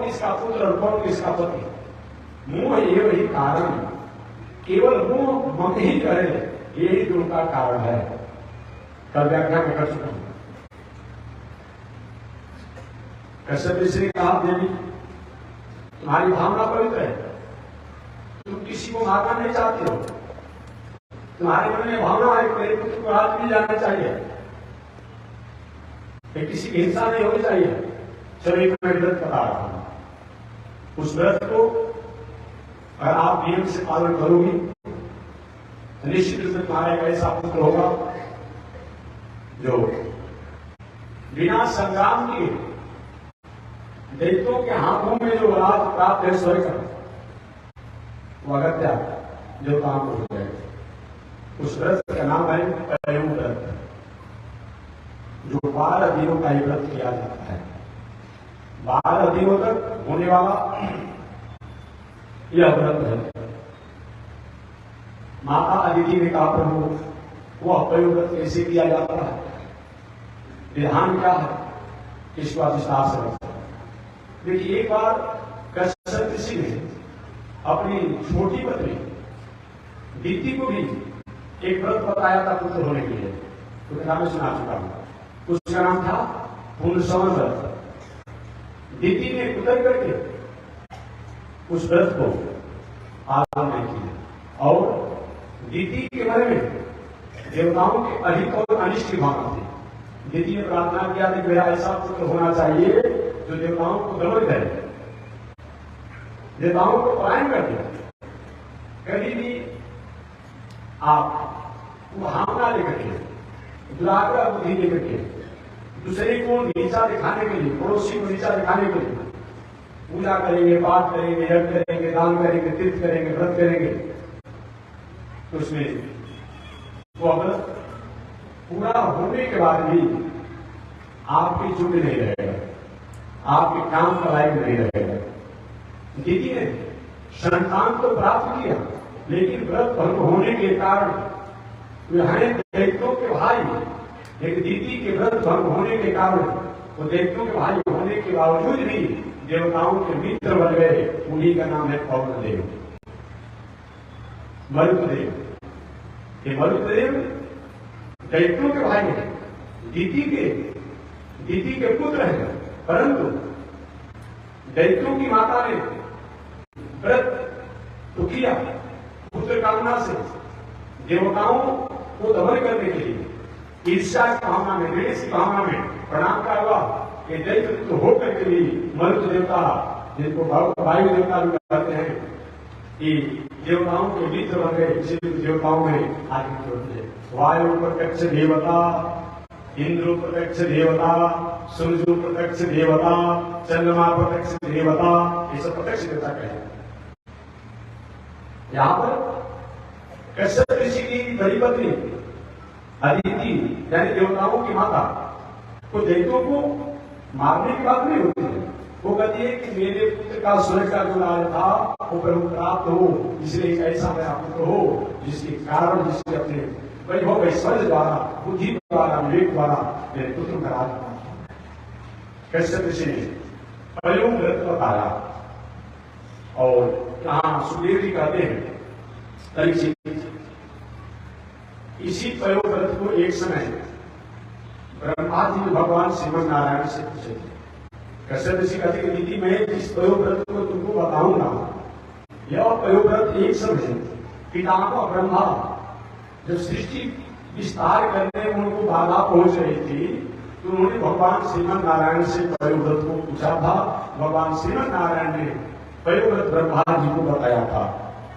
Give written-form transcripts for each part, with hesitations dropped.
किसका पुत्र और कौन किसका पति। मोह ये वही कारण, केवल मोह मत ही करे, यही तो उनका कारण है। कल व्याख्या में कर चुका हूं। कश्यप ऋषि ने कहा, देवी तुम्हारी भावना पवित्र है, तुम किसी को मारना नहीं चाहते हो, तुम्हारे मन में भावना है मेरे पुत्र को राज मिल जाना चाहिए, किसी की हिंसा नहीं होनी चाहिए। चलो एक मैं व्रत बता रहा हूं, उस व्रत को अगर आप नियम से पालन करोगी तो निश्चित रूप से तुम्हारा एक ऐसा पुत्र होगा जो बिना संग्राम के दैत्यों के हाथों में जो राज प्राप्त है स्वर्ग का, वो अगत्या जो काम हो जाएगा। उस व्रत का नाम है पयु व्रत, जो 12 दिनों का ही व्रत किया जाता है। 12 दिनों तक होने वाला यह व्रत है। माता अदिति ने कहा, प्रभु वह पयु व्रत कैसे किया जाता है, विधान क्या है, इसका विस्तार से। देखिए, एक बार कश्यप ऋषि ने अपनी छोटी पत्नी दीति को भी एक व्रत बताया था पुत्र होने के लिए, तो कथा में सुना चुका हूं। उसका नाम था पुनसवन व्रत। दीति ने उतर करके उस व्रत को पालन नहीं किया और दीति के मन में देवताओं के अधिक और अनिष्ट की भावना थी। दीति ने प्रार्थना किया कि मेरा ऐसा पुत्र होना चाहिए जो देवताओं को दमन करे, देवताओं को पलायन कर दे। कभी भी आप भावना लेकर के, दुराग्रह बुद्धि लेकर के दूसरे को नीचा दिखाने के लिए, पड़ोसी को नीचा दिखाने के लिए पूजा करेंगे, पाठ करेंगे, यज्ञ करेंगे, दान करेंगे, तीर्थ करेंगे, व्रत करेंगे, तो उसमें वो व्रत पूरा होने के बाद भी आपकी चुप नहीं रहेगा, आपके काम का लायक नहीं रहेगा। दीदी ने संतान तो प्राप्त किया, लेकिन व्रत भंग होने के कारण दैत्यों के भाई, लेकिन दीदी के व्रत भंग होने के कारण वो दैत्यों के भाई होने के बावजूद भी देवताओं के मित्र बन गए। उन्हीं का नाम है पवनदेव, मरुतदेव। ये मरुतदेव दैत्यों के भाई हैं, दीदी के पुत्र हैं, परंतु दैत्यों की माता ने व्रत तो किया पुत्र कामना से, देवताओं को दमन करने के लिए ईर्ष्या की भावना में, द्वेष की भावना में प्रणाम का हुआ कि दैत्य तो होकर के भी मरुत देवता, जिनको वायु देवता भी कहते हैं, कि देवताओं के मित्र बन गए। इसलिए देवताओं में आगे होते हैं वायु प्रत्यक्ष देवता, इंद्र प्रत्यक्ष देवता, सूर्य प्रत्यक्ष देवता, चंद्रमा प्रत्यक्ष देवता, ये सब प्रत्यक्ष देवता कहे। यहां पर कश्यप ऋषि की बड़ी पत्नी अदिति यानी देवताओं की माता को दैत्यों को मारने की बात नहीं होती है। वो कहती है कि मेरे पुत्र का स्वर्ग का जो राज था वो प्रभु प्राप्त हो, इसलिए एक ऐसा मेरा पुत्र हो जिसके कारण, जिसके अपने वैभव ऐश्वर्य द्वारा, बुद्धि द्वारा, विवेक द्वारा मेरे पुत्र का राज प्राप्त। कश्यप ऋषि ने पयु व्रत बताया और कहा, सुखदेव जी कहते हैं परीक्षित, इसी पयु व्रत को एक समय ब्रह्मा जी भगवान श्रीमन नारायण से पूछे थे। कश्यप ऋषि कहते कि दीदी मैं जिस पयु व्रत को तुमको बताऊंगा, यह पयु व्रत एक समय पितामह ब्रह्मा जब सृष्टि विस्तार करने में उनको बाधा पहुंच रही थी, तो उन्होंने भगवान श्रीमन नारायण से पयु व्रत को पूछा था। भगवान श्रीमन नारायण ने पयु व्रत ब्रह्मा जी को बताया था।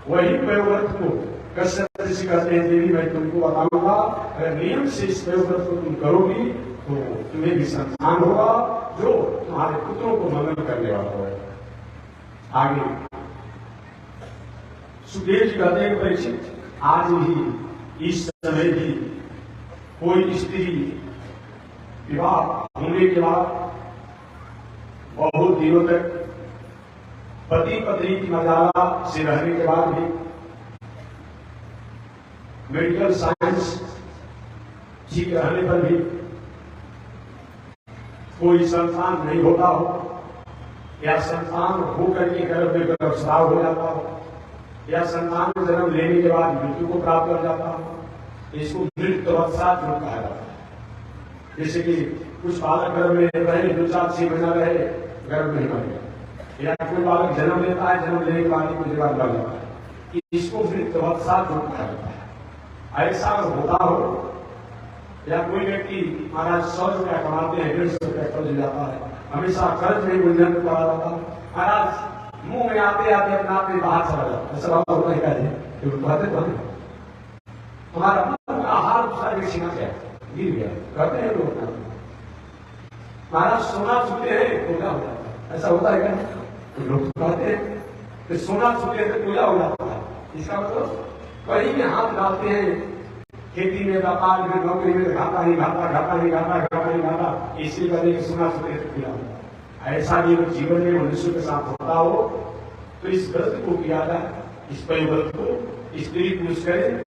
वही पयु व्रत को कश्यप ऋषि कहते हैं, देवी मैं तुमको बताऊंगा, अगर नियम से इस पयु व्रत को तुम करोगी तो तुम्हें भी संतान होगा जो तुम्हारे पुत्रों को मंगल करने वाला होगा। आगे सुखदेव जी कहते हैं, परीक्षित आज ही इस समय भी कोई स्त्री विवाह होने के बाद बहुत दिनों तक पति पत्नी की मर्यादा से रहने के बाद भी मेडिकल साइंस ठीक रहने पर भी कोई संतान नहीं होता हो, या संतान होकर के गर्भ में गर्भस्राव हो जाता हो, या संतान को जन्म लेने के बाद मृत्यु को प्राप्त कर जाता हो, इसको मृत्युवत्सात रोग कहा जाता है। जैसे कि कुछ बालक गर्भ में रहे, 2-4-6 महीना रहे, गर्भ में मर गया, या कोई बालक जन्म लेता है, जन्म लेने के बाद कुछ बार मर जाता है, इसको मृत्युवत्सात रोग कहा जाता है। ऐसा होता हो, या कोई व्यक्ति महाराज 100 रुपया कमाते हैं, 150 रुपया कर्ज जाता है, हमेशा कर्ज में गुंजन पड़ा जाता है, महाराज मुंह में आते आते अपना आप बाहर चला जाता है। ऐसा होता है क्या जी? हमारा मन का आहार दूसरा व्यक्ति छिना गया, गिर गया, कहते हैं लोग महाराज सोना छूते हैं पूजा हो जाता है। ऐसा होता है क्या? लोग कहते हैं कि सोना छूते हैं तो पूजा हो जाता है। इसका मतलब कहीं में हाथ डालते हैं, खेती में, व्यापार में, नौकरी में, घाटा ही घाटा, घाटा ही घाटा, घाटा ही घाटा, इसी करने के सुना छूते हैं तो पूजा होता है। ऐसा भी जीवन में मनुष्य के साथ होता हो तो इस व्रत को किया जाए, इस व्रत को स्त्री पुरुष करें,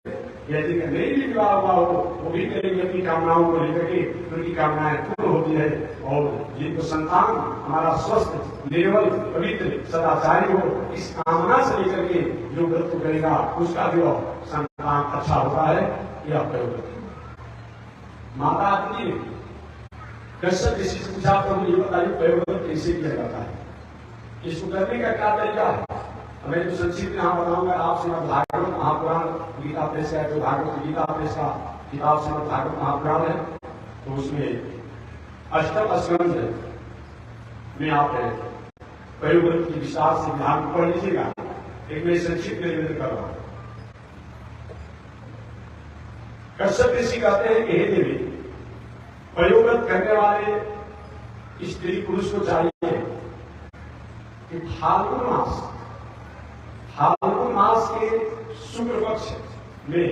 यदि नहीं भी विवाह हुआ हो वो भी करेंगे अपनी कामनाओं को लेकर के, उनकी कामनाएं पूर्ण होती है। और जिनको संतान हमारा स्वस्थ, निर्मल, पवित्र, सदाचारी हो, इस कामना से लेकर के जो व्रत करेगा उसका भी संतान अच्छा होता है। यह प्रयोग माता आदमी कश्यप ऋषि से पूछा, प्रभु ये बताइए प्रयोग कैसे किया जाता है, इसको करने का क्या तरीका है? मैं तो संक्षिप्त यहाँ बताऊंगा। आप श्रीमद् भागवत महापुराण गीता प्रेस का, जो भागवत गीता प्रेस का किताब श्रीमद् भागवत महापुराण है, तो उसमें अष्टम स्कंध में आप प्रयोग की विस्तार से विधान पढ़ लीजिएगा। एक मैं संक्षिप्त निवेदन कर रहा हूं। कश्यप ऋषि कहते हैं कि हे देवी, प्रयोग करने वाले स्त्री पुरुष को चाहिए कि फाल्गुन मास के शुक्ल पक्ष में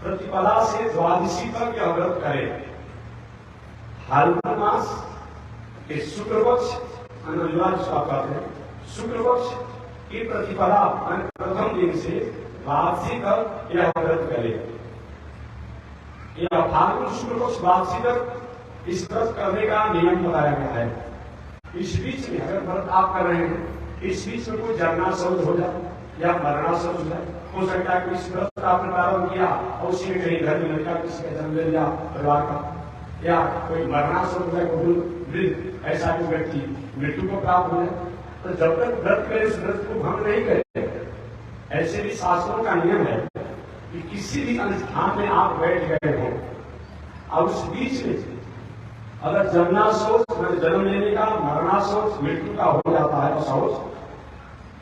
प्रतिपदा से द्वादशी तक यह व्रत करें। फाल्गुन मास के शुक्ल पक्ष कहते हैं, शुक्ल पक्ष की प्रतिपदा प्रथम दिन से द्वादशी तक यह व्रत करें। यह फाल्गुन शुक्ल पक्ष द्वादशी तक इस व्रत करने का नियम बताया गया है। इस बीच में अगर व्रत आप कर रहे हैं, इस बीच में कोई जन्माशौच हो जाए या मरणाशौच हो जाए, हो सकता है कि इस व्रत का आपने प्रारंभ किया और उसी में कहीं घर में लड़का किसी का जन्म ले लिया परिवार का, या कोई मरणाशौच हो जाए, वृद्ध ऐसा कोई व्यक्ति मृत्यु को प्राप्त हो जाए, तो जब तक व्रत करे उस व्रत को भंग नहीं करे। ऐसे भी शास्त्रों का नियम है कि किसी भी अनुष्ठान में आप बैठ गए हो और उस बीच में अगर जन्माशौच, जन्म लेने का, मरणाशौच, मृत्यु का हो जाता है अशौच,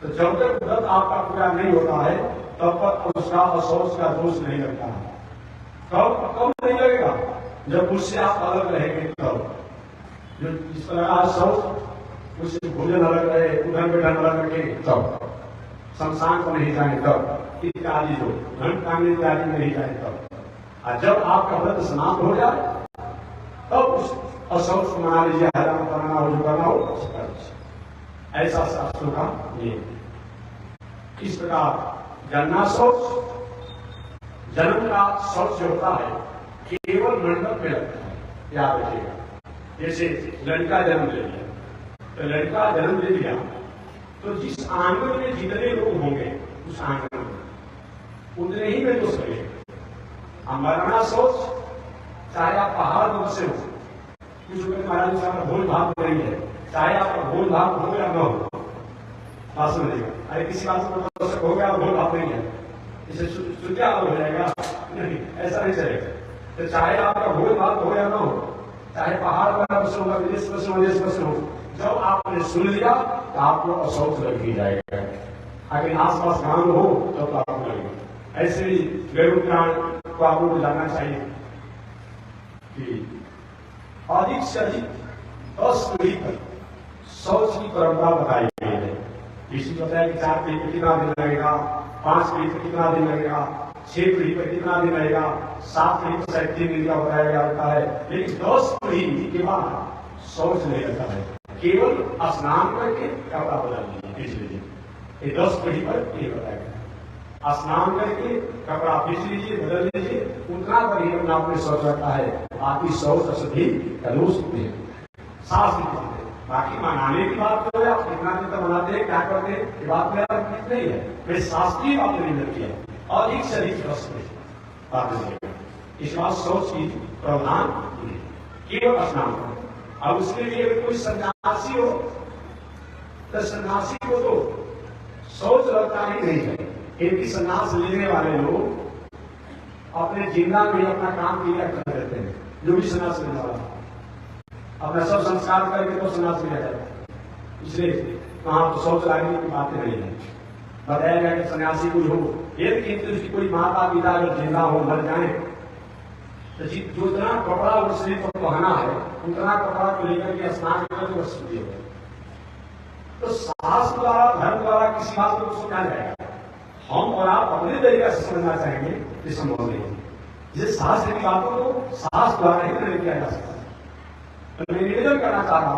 तो जब तक व्रत आपका पूरा नहीं होता है तब तक उसका अशौच का दोष नहीं लगता है। कब नहीं लगेगा? जब उससे आप अलग रहेंगे तब। जो इस प्रकार शौच, उससे भोजन अलग रहे, उधर बैठन अलग रखे, तब शमशान को नहीं जाए तब, इत्यादि जो धन कांड इत्यादि में नहीं जाए तब। और जब आपका व्रत समाप्त हो जाए तब उस अशौच को मना लीजिए, हरण करना हो, जो करना हो। ऐसा शास्त्रों का नियम। इस प्रकार जन्माशौच, जन्म का शौच जो होता है केवल मंडप में लगता है, याद रखिएगा। जैसे लड़का जन्म ले लिया, तो लड़का जन्म ले लिया तो जिस आंगन में जितने लोग होंगे उस आंगन में उतने ही में दोष लगेगा। मरणाशौच चाहे आप पहाड़ में बसे हो, कुछ लोग महाराज साहब भोज भाग नहीं है, चाहे आपका भोज भाग हो या न हो, बात समझिएगा। अरे किसी बात को हो गया भोज भाग नहीं है, इसे सुत्या हो जाएगा, नहीं, ऐसा नहीं चलेगा। तो चाहे आपका भोज भाग हो या न हो, चाहे पहाड़ पर बसे होगा, विदेश बसे हो, देश बसे हो, जब आपने सुन लिया तो आपको अशौच लग ही जाएगा। अगर आस पास गांव हो तब तो आपको लगेगा। ऐसे ही गरुड़ पुराण को आप लोगों को जानना चाहिए कि अधिक से अधिक 10 पीढ़ी तक शौच की परंपरा बताई गई है। इसी बताया कि 4 पीढ़ी पर कितना दिन लगेगा, 5 पीढ़ी पर कितना दिन लगेगा, 6 पीढ़ी पर कितना दिन लगेगा, 7 पीढ़ी पर शायद 3 दिन का बताया गया होता है। लेकिन 10 पीढ़ी के बाद शौच नहीं लगता है, केवल स्नान करके कपड़ा बदल लीजिए। ये 10 पीढ़ी पर ये बताया गया, स्नान करके कपड़ा पीछ लीजिए, बदल लीजिए, उतना पर ही अपना आपने शौच रखता है। बाकी शौच अशुद्धि का दोष नहीं है। शास्त्र कहते हैं बाकी मनाने की बात तो है, आप कितना दिन तक मनाते हैं, क्या करते हैं, ये बात मेरा ठीक नहीं है। मैं शास्त्रीय बात नहीं लगती है, अधिक से अधिक बात नहीं। इस बात सोच की प्रधान केवल स्नान करो। अब उसके लिए अगर कोई सन्यासी हो तो सन्यासी को तो सोच लगता ही नहीं है। इनकी सन्यास लेने वाले लोग अपने जिंदा में अपना काम क्लियर कर देते हैं। जो भी सन्यास लेने वाला अपना सब संस्कार करके तो सन्यास लिया जाता है, इसलिए वहां तो शौच लागने की बातें नहीं है। बताया गया कि सन्यासी कोई हो, यदि उसकी कोई माता पिता अगर जिंदा हो मर जाए तो जितना कपड़ा और शरीर को पहना है उतना कपड़ा को लेकर के स्नान करके वस्तु हो। तो शास्त्र द्वारा धर्म द्वारा किसी बात को समझा जाएगा। हम और आप अपने तरीके से समझना चाहेंगे तो संभव नहीं। जिस शास्त्र की बातों को शास्त्र द्वारा ही निर्णय किया जा सकता है। तो मैं निवेदन करना चाह रहा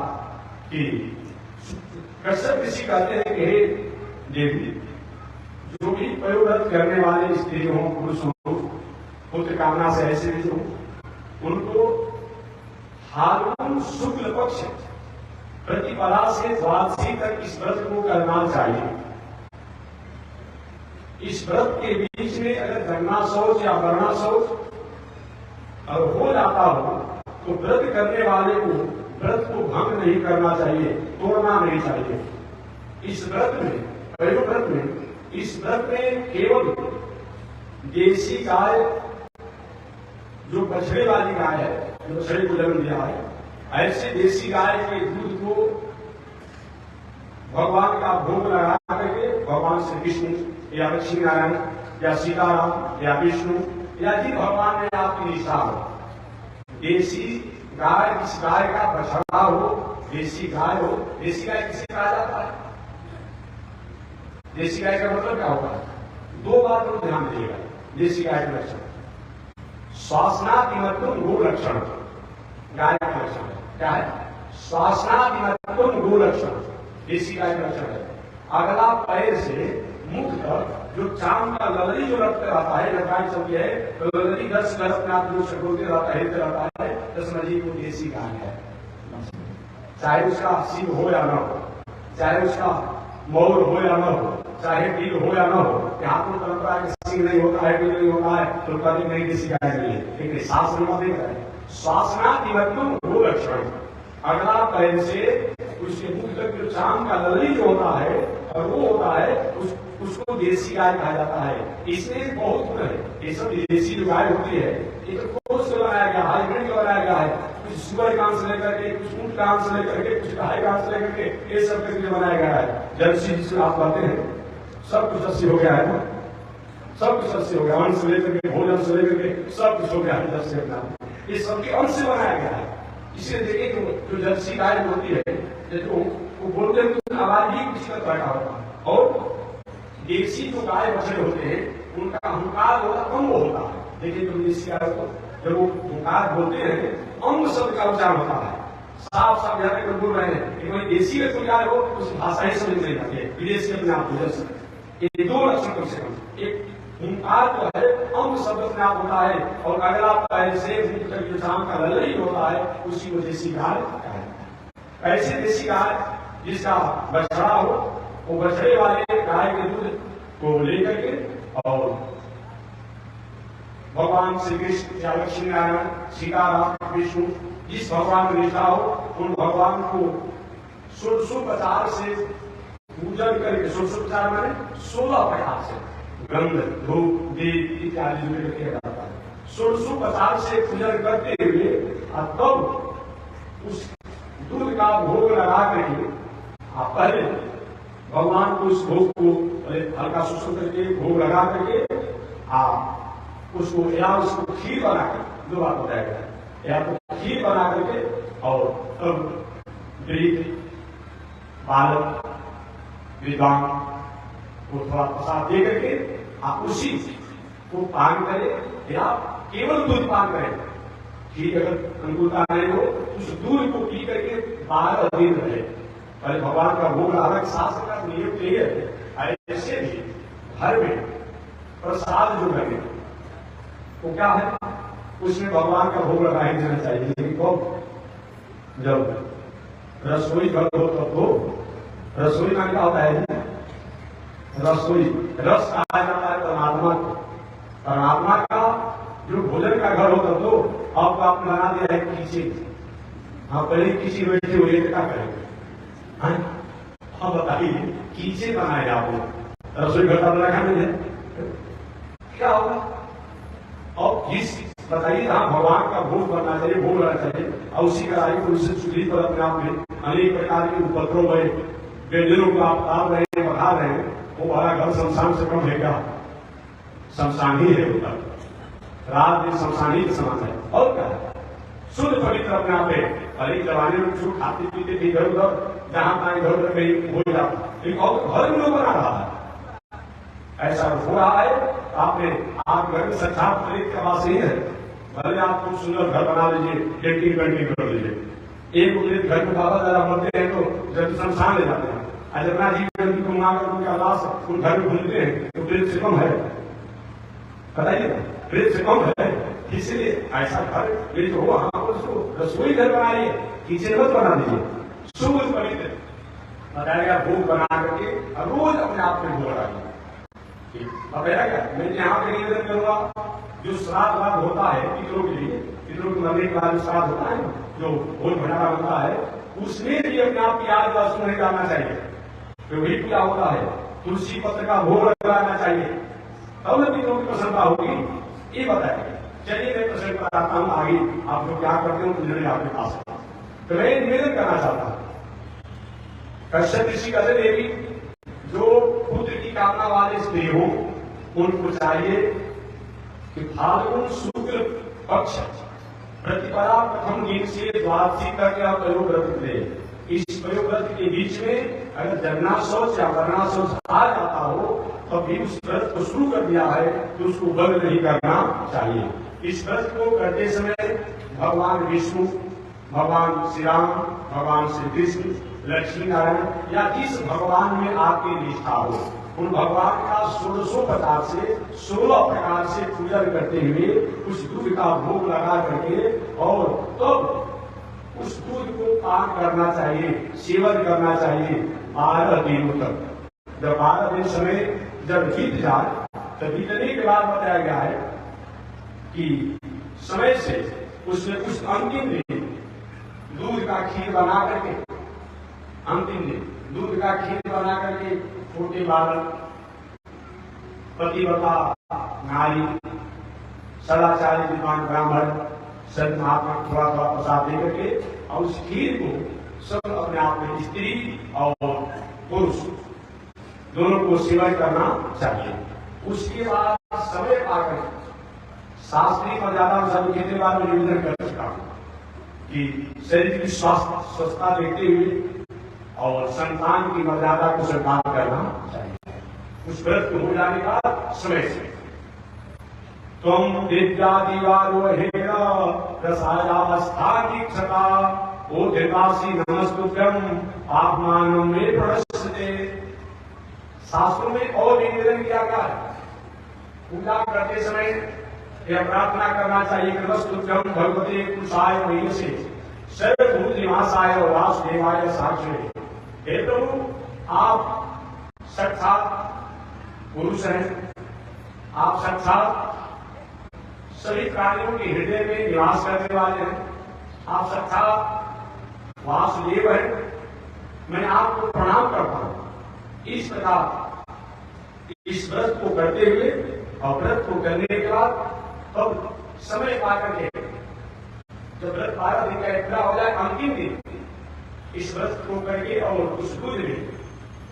कि कश्यप ऋषि कहते हैं कि हे देवी, जो भी प्रयोग करने वाले स्त्री हो पुरुष हो, पुत्र कामना से ऐसे भी हो, उनको फाल्गुन शुक्ल पक्ष प्रतिपदा से द्वादशी तक इस व्रत को करना चाहिए। इस व्रत के बीच में अगर गन्ना शौच या वर्णा शौच अगर हो जाता हो तो व्रत करने वाले को व्रत को भंग नहीं करना चाहिए, तोड़ना नहीं चाहिए। इस व्रत में केवल देसी गाय, जो बछड़े वाली गाय है, जो बछड़े को जन्म दिया है, ऐसे देसी गाय के दूध को भगवान का भोग लगा करके भगवान श्री कृष्ण या लक्ष्मी नारायण या सीताराम या विष्णु या जिन भगवान ने आपकी निष्ठा हो, देसी गाय, किस गाय का बछड़ा हो, देसी गाय हो। देसी गाय किसे कहा जाता है? देसी गाय का मतलब क्या होता है? दो बात को ध्यान दीजिएगा। देसी गाय का लक्षण श्वासनादिमत्वम गो लक्षण, गाय का लक्षण क्या है? श्वासनादिमत्वम गो लक्षण देसी गाय का लक्षण है। अगला पैर से मुख तक जो चाम का ललरी जो रक्त रहता है, लगाई चलती है तो ललरी 10 गलत जो चकोते रहता है, हिलते रहता है, तो समझिए वो देसी गाय है। चाहे उसका सिंह हो या न हो, चाहे उसका मोर हो या न हो, चाहे दिल हो या न हो, यहाँ तो परंपरा के सिंह नहीं होता है, दिल नहीं होता है, तो कभी नहीं देसी गाय नहीं है। लेकिन शास्त्र में देख रहे हैं श्वासनादिमत्वम गो लक्षण, अगला पैर से उसके मुख तक जो चाम का ललरी जो होता है और वो होता है उसको देसी गाय कहा जाता है। इसमें बहुत गुण है। ये सब देसी जो गाय होती है ये तो खोज से बनाया गया, हाइब्रिड बनाया गया है। कुछ सुअर काम से लेकर के, कुछ ऊंट काम से लेकर के, कुछ गाय काम से लेकर के, ये सब करके बनाया गया है। जर्सी जिसको आप कहते हैं, सब कुछ जर्सी हो गया है ना, सब कुछ जर्सी हो गया, अन्न से लेकर के, भोजन से लेकर के सब कुछ हो गया है जर्सी अपना। ये सबके अंश से बनाया गया है। इसलिए देखिए जो जर्सी गाय होती है, जो वो बोलते हैं तो आवाज भी किसी तरह का होता है। और देसी जो गाय बछड़े होते हैं उनका अहंकार होता अंग होता है। देखिए जो देसी गाय को जब वो अहंकार बोलते हैं, अंग शब्द का उच्चारण होता है। साफ साफ यहाँ पे बोल रहे हैं कि कोई देसी में कोई गाय हो उस भाषा ही समझ नहीं आती है, विदेशी अपने आप हो जाए। ये दो लक्षण कम से कम, एक हुंकार जो है अंग शब्द अपने आप होता है, और अगला पैर से मुख तक जो चाम का ललरी होता है उसी को देसी गाय कहते हैं। ऐसे देसी गाय जिसका बछड़ा हो, वो बछड़े वाले गाय के दूध को लेकर के और भगवान श्री कृष्ण या लक्ष्मी नारायण, सीताराम, विष्णु, जिस भगवान में निष्ठा हो उन भगवान को षोडशोपचार से पूजन करके, षोडशोपचार माने 16 प्रकार से गंध, धूप, दीप इत्यादि जो किया जाता है, षोडशोपचार से पूजन करते हुए तब उस दूध का भोग लगा करके आप पहले भगवान को उस भोग को हल्का सुसम करके भोग लगा करके आप उसको या उसको खीर बना कर, दो बात बताया गया है, या तो खीर बना करके और तब वृद्ध, बालक, विद्वान को थोड़ा प्रसाद दे करके आप उसी को पान करें या केवल दूध पान करें। खीर अगर अनुकूलता नहीं हो उस दूध को पी करके 12 दिन रहे। पहले भगवान का भोग लगाना शास्त्र का नियम यही है। ऐसे भी घर में प्रसाद जो बने वो क्या है, उसमें भगवान का भोग लगा ही देना चाहिए। लेकिन कब, जब रसोई घर हो तब तो रसोई का क्या होता है? रसोई रस कहा जाता है परमात्मा को। परमात्मा का जो भोजन का घर हो तब तो आपको आपने बना दिया है किचन। आप पहले किसी बैठे हुए क्या करेंगे? हाँ बताइए, किचन बनाए आपने, रसोई घर का बना खाने क्या होगा? और किस बताइए जहां भगवान का भोग बनना चाहिए, भोग रहना चाहिए, और उसी कराई को उससे चुगली पर अपने आप में अनेक प्रकार के उपद्रव में व्यंजनों को आप डाल रहे हैं, बढ़ा रहे हैं, वो हमारा घर शमशान से कम है क्या? शमशान ही है होता, रात दिन शमशान ही के समान है। और क्या शुद्ध पवित्र अपने आप है। अरे जवानी में जो खाते पीते थे इधर उधर, जहां तहां इधर उधर कहीं हो जाता, लेकिन और घर में बना रहा है, ऐसा हो रहा है। आपने आप घर में साक्षात प्रेत का वास ही है। भले आप खूब सुंदर घर बना लीजिए, पेंटिंग पेंटिंग कर लीजिए, एक प्रेत घर में बाबा दादा मरते हैं तो जब शमशान ले जाते हैं, अजरना जीवन को मंगाकर उनका लाश उन घर में भूलते हैं, तो प्रेत से कम है? बताइए, प्रेत से कम है। इसलिए ऐसा घर प्रेत हो, हाँ उसको रसोई घर बनाइए, किचन मत बना दीजिए, शुद्ध पवित्र बताएगा भोग बना करके रोज अपने आप में भोग लगाइए। अब क्या मैं यहाँ पे निवेदन करूंगा, जो श्राद्ध वाद होता है पितरों के लिए, पितरों के मरने के बाद जो श्राद्ध होता है, जो भोज भंडारा होता है, उसमें भी अपने आप की याद वस्तु नहीं डालना चाहिए। तो वही क्या होता है, तुलसी पत्र का भोग लगाना चाहिए, तब न पितरों की प्रसन्नता होगी। ये बताइए। चलिए मैं प्रश्न पर आता हूँ, आगे आप लोग क्या करते हो निर्णय आपके पास है। तो मैं निवेदन करना चाहता हूँ, कश्यप ऋषि कहते देवी जो पुत्र की कामना वाले स्त्री हो, उनको चाहिए कि फाल्गुन शुक्ल पक्ष प्रतिपदा प्रथम दिन से द्वादशी तक का प्रयोग व्रत ले। इस प्रयोग व्रत के बीच में अगर जगना शौच या वरना शौच आ जाता हो तो भी उस व्रत को शुरू कर दिया है तो उसको बंद नहीं करना चाहिए। इस व्रत को करते समय भगवान विष्णु, भगवान श्री राम, भगवान श्री कृष्ण, लक्ष्मी नारायण या जिस भगवान में आपकी निष्ठा हो, उन भगवान का 16 प्रकार से पूजन करते हुए उस दूध का भोग लगा करके और तब उस दूध को पान करना चाहिए, सेवन करना चाहिए 12 दिनों तक। जब 12 दिन समय जब बीत जाए तो बीतने के बाद बताया गया है कि समय से उसमें उस अंतिम दिन दूध का खीर बना करके, अंतिम दिन दूध का खीर बना करके छोटे बालक, पतिव्रता नारी, सदाचारी विद्वान ब्राह्मण, संत महात्मा थोड़ा थोड़ा प्रसाद दे करके और उस खीर को सब अपने आप में स्त्री और पुरुष दोनों को सेवन करना चाहिए। उसके बाद समय पाकर शास्त्रीय मर्यादा सब कितने बार मैं निवेदन कर चुका हूं कि शरीर की स्वस्थता देखते हुए और संतान की मर्यादा को स्वीकार करना चाहिए। उस व्रत हो जाने का समय से तुम विद्या दीवारोहेरा रसायावस्था दीक्षता ओ देवासी नमस्तुभ्यम आत्मानं मे प्रणश्यते। शास्त्रों में और निवेदन किया गया है, पूजा करते समय यह प्रार्थना करना चाहिए कि नमस्तुभ्यम भगवते पुरुषाय महीयसे सर्वभूत निवासाय वासुदेवाय साक्षी। हे प्रभु, आप साक्षात पुरुष हैं, आप साक्षात सभी प्राणियों के हृदय में निवास करने वाले हैं, आप साक्षात वासुदेव हैं। मैं आपको प्रणाम करता हूं। इस प्रकार इस व्रत को करते हुए और व्रत को करने के बाद तब समय पाकर के जब व्रत 12 दिन का पूरा हो जाए, अंतिम दिन इस व्रत को करके और उस दूध में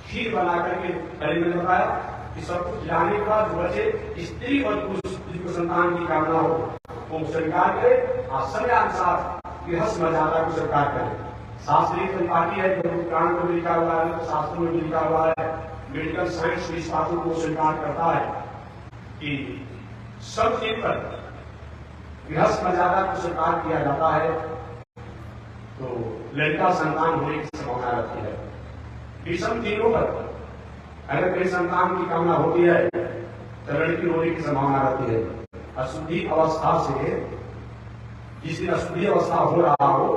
खीर बना करके पहले मैंने बताया कि सब कुछ जाने के बाद बचे स्त्री और पुरुष जिनको संतान की कामना हो वो स्वीकार करे और समयानुसार गृहस्थ मर्यादा को स्वीकार करे। शास्त्रीय परिपाटी है, पुराण में लिखा हुआ है, शास्त्रों में लिखा हुआ है, मेडिकल साइंस इस बातों को स्वीकार करता है कि सब दिन पर गृहस्थ मर्यादा को स्वीकार किया जाता है तो लड़का संतान होने की संभावना रहती है। विषम दिनों पर अगर कहीं संतान की कामना होती है तो लड़की होने की संभावना रहती है। अशुद्धि अवस्था से जिस दिन अशुद्धि अवस्था हो रहा हो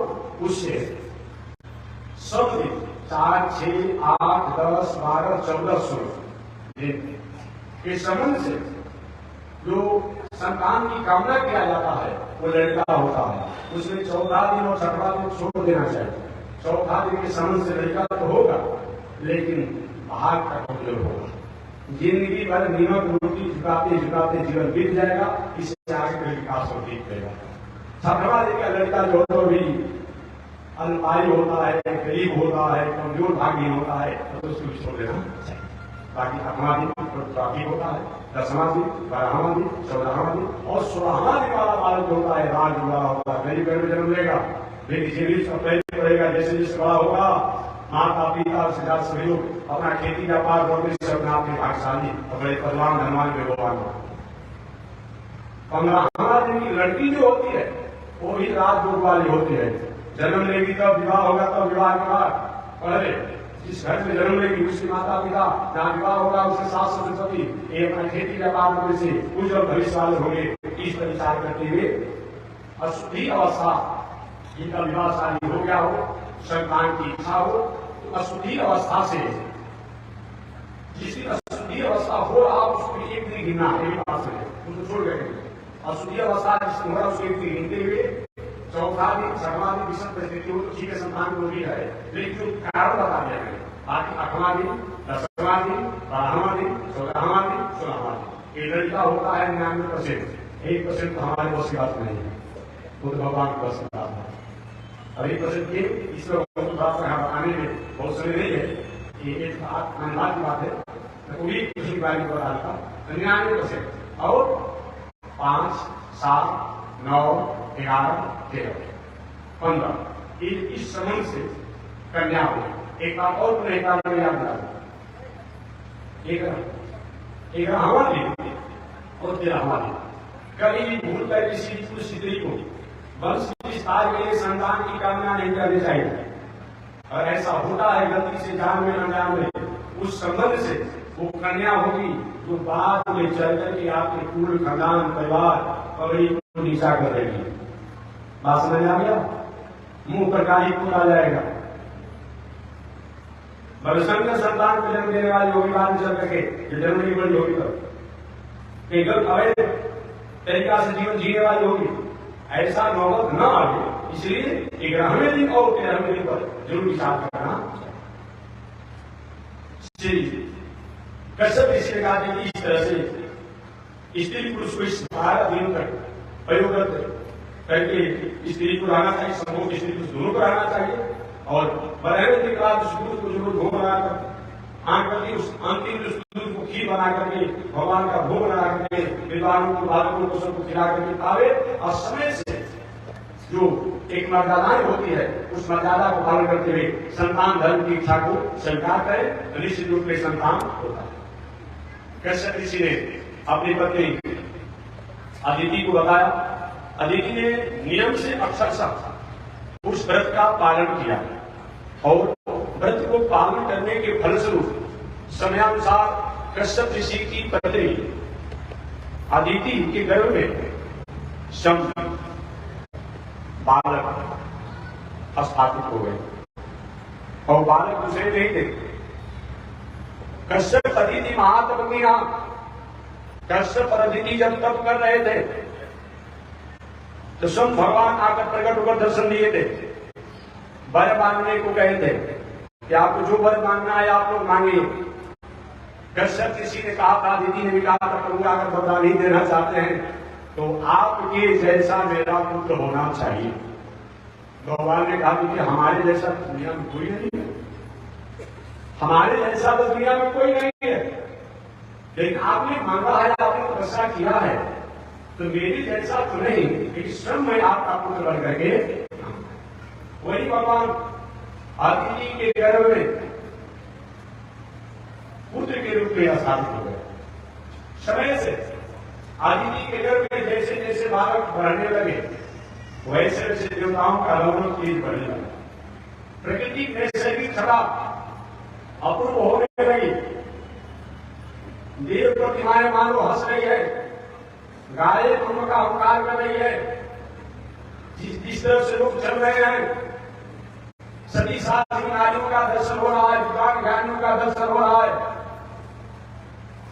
उससे सब दिन 4, 6, 8, 10, 12, 14, 16 दिन के संबंध से जो संतान की कामना किया जाता है वो लड़का होता है। उसमें चौथा दिन और छठवां दिन छोड़ देना चाहिए। चौथा दिन के संबंध से लड़का तो होगा, लेकिन भाग का कमजोर होगा। जिंदगी भर नीमक रोटी झुकाते झुकाते जीवन बीत जाएगा, इससे आगे का विकास हो ठीक रहेगा। छठवां दिन का लड़का जो भी अल्पायु होता है, गरीब होता है, कमजोर भागी होता है, तो उसको छोड़ देना चाहिए। बाकी 8वां दिन काफी होता है, 10वां दिन, 12वां दिन, 14वां दिन और 16वां दिन वाला बालक होता है, राज वाला होता है, गरीब घर में जन्म लेगा, लेकिन जीवित पहले पड़ेगा। जैसे जैसे बड़ा होगा, माता पिता और सिद्धार्थ सभी लोग अपना खेती व्यापार करते से अपने आप में भाग्यशाली और बड़े पदवान धनवान विभवान हो। 15वां दिन की लड़की जो होती है वो भी राजयोग वाली होती है। जन्म लेगी तब विवाह होगा, तब विवाह के बाद पहले जिस घर में जन्म लेगी उसके माता पिता, जहाँ विवाह होगा उसके सास सरस्वती, ये अपना खेती व्यापार करने से उज्जवल भविष्य वाले होंगे। इस पर विचार करते हुए अशुद्धि अवस्था, जिनका विवाह शादी हो गया हो, संतान की इच्छा हो, तो अशुद्धि अवस्था से जिसकी अशुद्धि अवस्था हो रहा उसको एक दिन गिनना है, उसको छोड़ गए। अशुद्धि अवस्था जिसको हो रहा उसको एक दिन गिनते हुए चौथा दिन, छठवां दिन विषम परिस्थिति हो तो ठीक है, संतान को भी है, लेकिन जो कारण बता दिया गया। बाकी 8वां दिन, 10वां दिन, 12वां दिन, 14वां दिन, 16वां दिन, ये लड़का होता है 99%। 1% तो हमारे बस की बात नहीं है, वो तो भगवान की बस की बात है। और 1% के ईश्वर को बात बताने में बहुत समय नहीं है, ये एक अनुवाद की बात है, तो भी किसी के बारे में बता देता। 99% और 5, 7, 9, 11, 13, 15 इस संबंध से कन्या हो। एक बात और पुनः याद दिला, 11वां दिन और 13वां दिन कभी भूल कर किसी पुरुष स्त्री को वंश विस्तार के लिए संतान की कामना नहीं करनी चाहिए। और ऐसा होता है गलती से, जान में अनजान में, उस संबंध से वो कन्या होगी जो बाद में चल करके आपके पूर्ण खानदान परिवार पगड़ी को नीचा कर देगी। बात समझ आ गया? मुंह पर काली पूत आ जाएगा। भविष्य संतान को जन्म देने वाली होगी, बाद में चल करके जो जन्म की बड़ी होगी तब एक गलत अवैध तरीका से जीवन जीने वाली होगी। ऐसा नौबत न आए, इसलिए 11वें दिन और 13वें दिन पर जरूर विचार करना चाहिए। कश्यप ऋषि ने कहा कि इस तरह से स्त्री पुरुष को इस 12 दिन तक प्रयोग करके स्त्री को रहना चाहिए, समूह स्त्री पुरुष दोनों को रहना चाहिए। और 12वें दिन के बाद उस दूध को जरूर भोग बनाकर आंख करके उस अंतिम दूध को खीर बना करके भगवान का भोग बना करके विद्वानों को, बालकों को सबको खिला करके पावे। और समय से जो एक मर्यादाएं होती है उस मर्यादा को पालन करते हुए संतान धर्म की इच्छा को स्वीकार करे तो निश्चित रूप में संतान होता है। कश्यप ऋषि ने अपनी पत्नी अदिति को बताया। अदिति ने नियम से अक्षरशः उस व्रत का पालन किया और व्रत को पालन करने के फलस्वरूप समयानुसार कश्यप ऋषि की पत्नी अदिति के गर्भ में बालक स्थापित हो गए और बालक दूसरे नहीं थे। कश्यप अदिति महातपनी कश्यप और अदिति जब तप कर रहे थे तो स्वयं भगवान आकर प्रकट होकर दर्शन दिए थे। वर मांगने को कहे थे कि आपको जो वर मांगना है आप लोग मांगिए। कश्यप ऋषि ने कहा था, अदिति ने भी कहा था, प्रभु अगर वरदान नहीं देना चाहते हैं तो आपके जैसा मेरा पुत्र होना चाहिए। भगवान ने कहा कि हमारे जैसा दुनिया में कोई नहीं है, हमारे जैसा तो दुनिया में कोई नहीं है, लेकिन आपने मांगा है, आपने तपस्या किया है, तो मेरी जैसा तो नहीं, लेकिन स्वयं मैं आपका पुत्र बन करके वही भगवान अदिति के गर्भ में पुत्र के रूप में स्थापित हो गए। समय से अदिति के गर्भ में जैसे जैसे बालक बढ़ने लगे वैसे वैसे देवताओं का रौनक तेज बढ़ने लगा। प्रकृति नैसर्गिक छटा अपूर्व होने लगी। देव प्रतिमाएं मानो हंस रही है, गाय ब्रह्म का उपकार कर रही है। जिस तरफ से लोग चल रहे हैं सभी साधु नारियों का दर्शन हो रहा है, विद्वान ज्ञानियों का दर्शन हो रहा है।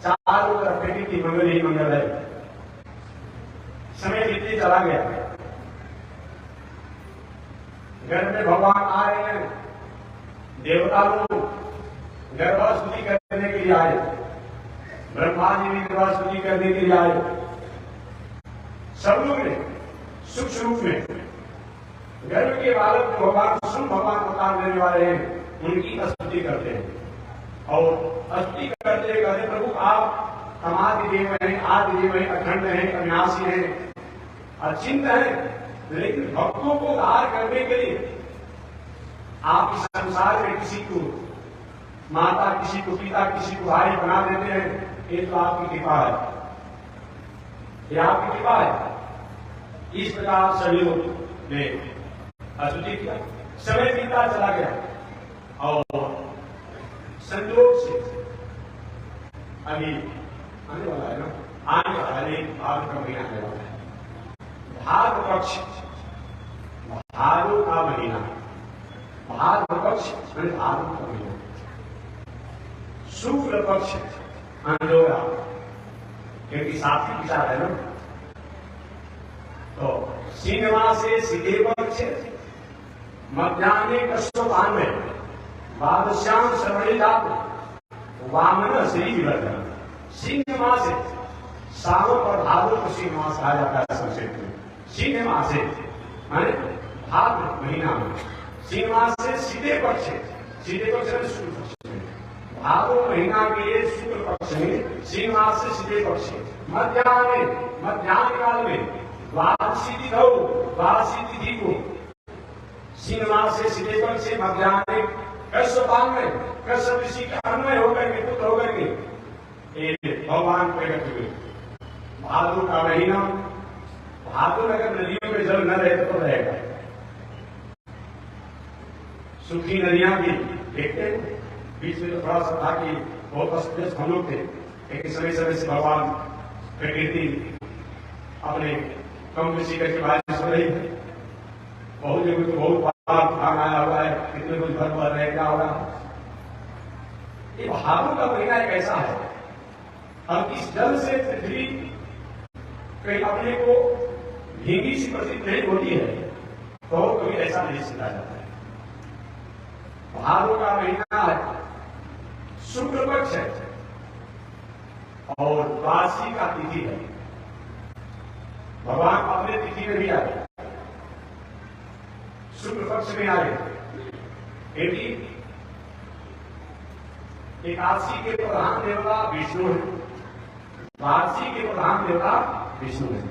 चारों तरफ प्रकृति मंगल ही मंगल है। समय बीतते चला गया, घर में भगवान आ रहे हैं, देवता लोग गर्भस्तुति करने के लिए आए, ब्रह्मा जी भी गर्भस्तुति करने के लिए आए। सब लोग ने सूक्ष्म रूप में गर्भ के बालक को भगवान सुन भगवान अवतार देने वाले हैं, उनकी स्तुति करते हैं और स्तुति करते कहते प्रभु आप हमारे देव हैं, आदि देव हैं, अखंड हैं, अविनाशी हैं, अचिंत हैं, लेकिन भक्तों को उद्धार करने के लिए आप इस संसार में किसी को माता, किसी को पिता, किसी को भाई बना देते हैं। ये तो आपकी कृपा है, ये आपकी कृपा है। इस प्रकार सभी लोग ने स्तुति किया। समय बीता चला गया और संयोग से अभी आने वाला है ना, आने वाला है, भाद्र का महीना आने वाला है। भाद्र पक्ष, भादों का महीना, भाद्र पक्ष भाद्र का महीना, शुक्ल पक्ष अंजोरा, क्योंकि सात्विक विचार है ना। तो सिंह मासे सीधे पक्ष मध्यान्हे कश्यपान में द्वादश्याम श्रवणे जात वामन श्री विवर्धन। सिंह मासे सावन और भादों को सिंह मास कहा जाता है संक्षेप में। सिंह मासे माने भाद्र महीना में, सिंह मास से सीधे पक्ष, सीधे पक्ष में शुक्ल पक्ष में, भाद्र महीना के शुक्ल पक्ष में, सिंह मास से सीधे पक्ष, मध्यान्ह मध्यान्ह काल में द्वादशी तिथि को सिंह मास से सीधे पक्ष से मध्यान्ह कश्यपान में, कश्यप ऋषि का अन्वय होकर के पुत्र होकर के भगवान प्रकट हुए। भादों का महीना, भादों में अगर नदियों में जल न रहे तो रहेगा। सूखी नदियां भी देखते हैं, बीच में तो थोड़ा सा था कि बहुत अस्वस्थ हम लोग थे, लेकिन समय समय से भगवान प्रकृति अपने कम कृषि करके बारिश हो रही है। बहुत जगह तो बहुत भाग आया हुआ है, कितने कुछ घर पर रहे, क्या हो रहा है। ये भादों का महीना एक ऐसा है, अब इस जल से पृथ्वी कहीं अपने को भीगी सी प्रतीत नहीं होती है, तो कभी ऐसा नहीं सीखा जाता है। भादों का महीना है, शुक्ल पक्ष है और द्वादशी का तिथि है। भगवान अपने तिथि में भी आए, शुक्ल पक्ष में आए। एकादशी के प्रधान देवता विष्णु है, द्वादशी के प्रधान देवता विष्णु है।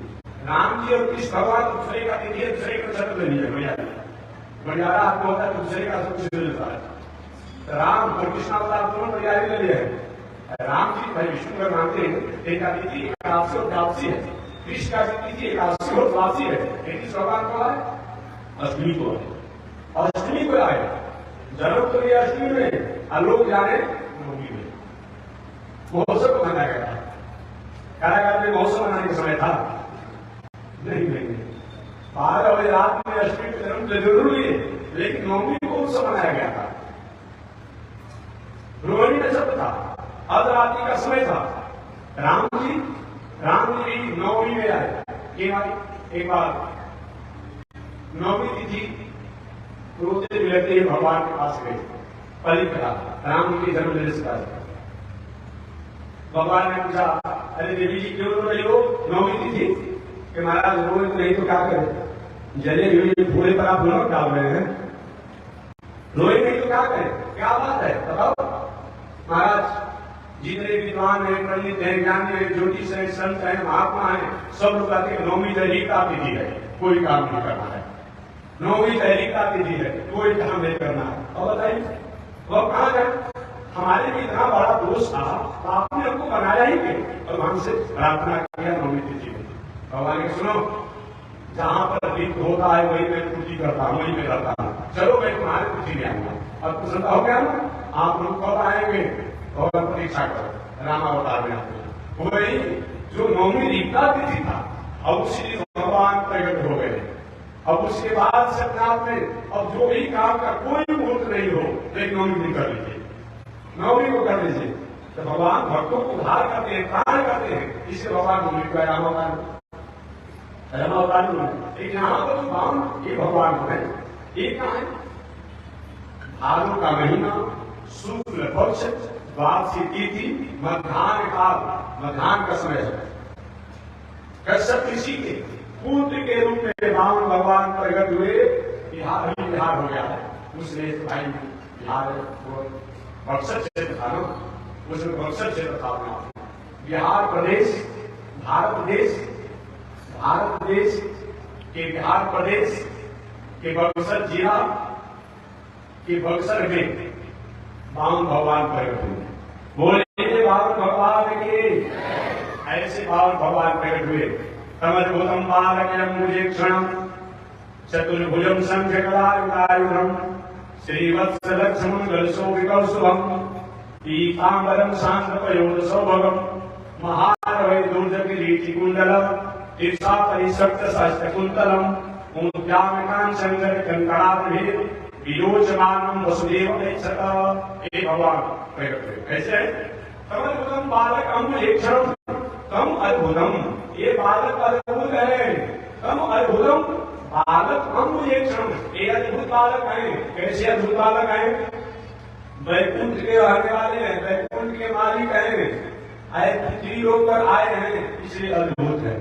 राम जी और कृष्ण भगवान दूसरे का तिथि है, दूसरे का चक्र नहीं है। बलियारा आपको होता है, दूसरे का सब कुछ मिलता है। राम और कृष्ण अवतार दोनों बलियारे ले लिए हैं। राम जी भाई विष्णु का मानते हैं, इनका तिथि एकादशी और द्वादशी है। कृष्ण का तिथि एकादशी और द्वादशी है, लेकिन भगवान को आए अष्टमी को आए, अष्टमी को आए। जन्म तो ये अष्टमी में, और लोग जाने नवमी में। महोत्सव को मनाया गया, कारागार में महोत्सव मनाने का समय था नहीं। 12 बजे रात में अष्टमी को जन्म तो जरूर हुई, लेकिन नवमी को उत्सव मनाया गया था। रोहिणी नक्षत्र था, अर्धरात्रि का समय था। राम जी भी नवमी में आए। एक बार नवमी तिथि रोते मिलते भगवान के पास गए, पलिक करा राम जी के जन्मदिन से पहले। भगवान ने पूछा, अरे देवी जी क्यों रो रही हो नवमी तिथि? कि महाराज रोए नहीं तो क्या करें, जले हुए फूले पर आप दोनों डाल रहे हैं, रोए नहीं तो क्या करें, क्या बात है बताओ। महाराज जितने विद्वान हैं, पंडित हैं, ज्ञानी हैं, ज्योतिष हैं, संत हैं, महात्मा हैं, सब लोग कहते हैं नवमी तहरीका तिथि है, कोई काम नहीं करना है। नवमी तहरीका तिथि है, कोई काम नहीं करना है। और बताइए वो कहाँ गए? हमारे भी इतना बड़ा दोष था, तो आपने हमको बनाया ही क्यों? और हमसे प्रार्थना किया नवमी तिथि में। भगवान ने सुनो, जहां पर दीप होता है वही मैं पूजी करता हूँ, वही मैं करता हूँ। चलो मैं तुम्हारे तिथि में आऊंगा। अब प्रसन्न हो गया ना, आप लोग कब आएंगे और प्रतीक्षा करो। रामावतार में आपको वही जो नवमी दीपता तिथि था, अब उसी दिन भगवान प्रकट हो गए अब उसके बाद से अपने आप में अब जो भी काम का कोई मुहूर्त नहीं हो लेकिन नौकरी कर लीजिए, नौकरी को कर लीजिए। तो भगवान भक्तों को उद्धार करते हैं, प्राण करते हैं, इससे भगवान को मिलता है रामावतार एक यहाँ पर तो बावन ये भगवान है। एक कहा है भादों का महीना शुक्ल पक्ष द्वादशी तिथि मध्याह्न काल, मध्याह्न का समय है। कश्यप ऋषि के पुत्र के रूप में बावन भगवान प्रकट हुए। बिहार ही बिहार हो गया है, उसने भाई बिहार बक्सर क्षेत्र था ना, उसमें बक्सर क्षेत्र था अपना बिहार प्रदेश, भारत देश, भारत देश के बिहार प्रदेश के बक्सर जिला के बक्सर में बावन भगवान प्रकट हुए। बोले बावन भगवान के, ऐसे बावन भगवान प्रकट हुए। तमद्भुतम बालकयं मुजेक्षणं चतुर्भुजं शंखकलायुधायुधं श्रीवत्सलक्ष्मं गलशोभिकौस्तुभं पीताम्बरं शान्तपयोधसौभगं महारवै दुर्जकिरीटिकुण्डलं तीर्थापरिसप्तसहस्रकुन्तलं मूर्त्यामिकाञ्चङ्करकङ्कणाभिः विलोचमानं वसुदेव गच्छत। हे भगवान प्रकट हुए। कैसे तमद्भुतम बालकं मुजेक्षणं, तम अद्भुतम, ये बालक अद्भुत है। तम अद्भुतम बालक हम मुझे क्षण, ये अद्भुत बालक है। कैसे अद्भुत बालक है? वैकुंठ के रहने वाले हैं, वैकुंठ के मालिक हैं, पृथ्वी लोक पर आए हैं, इसलिए अद्भुत है।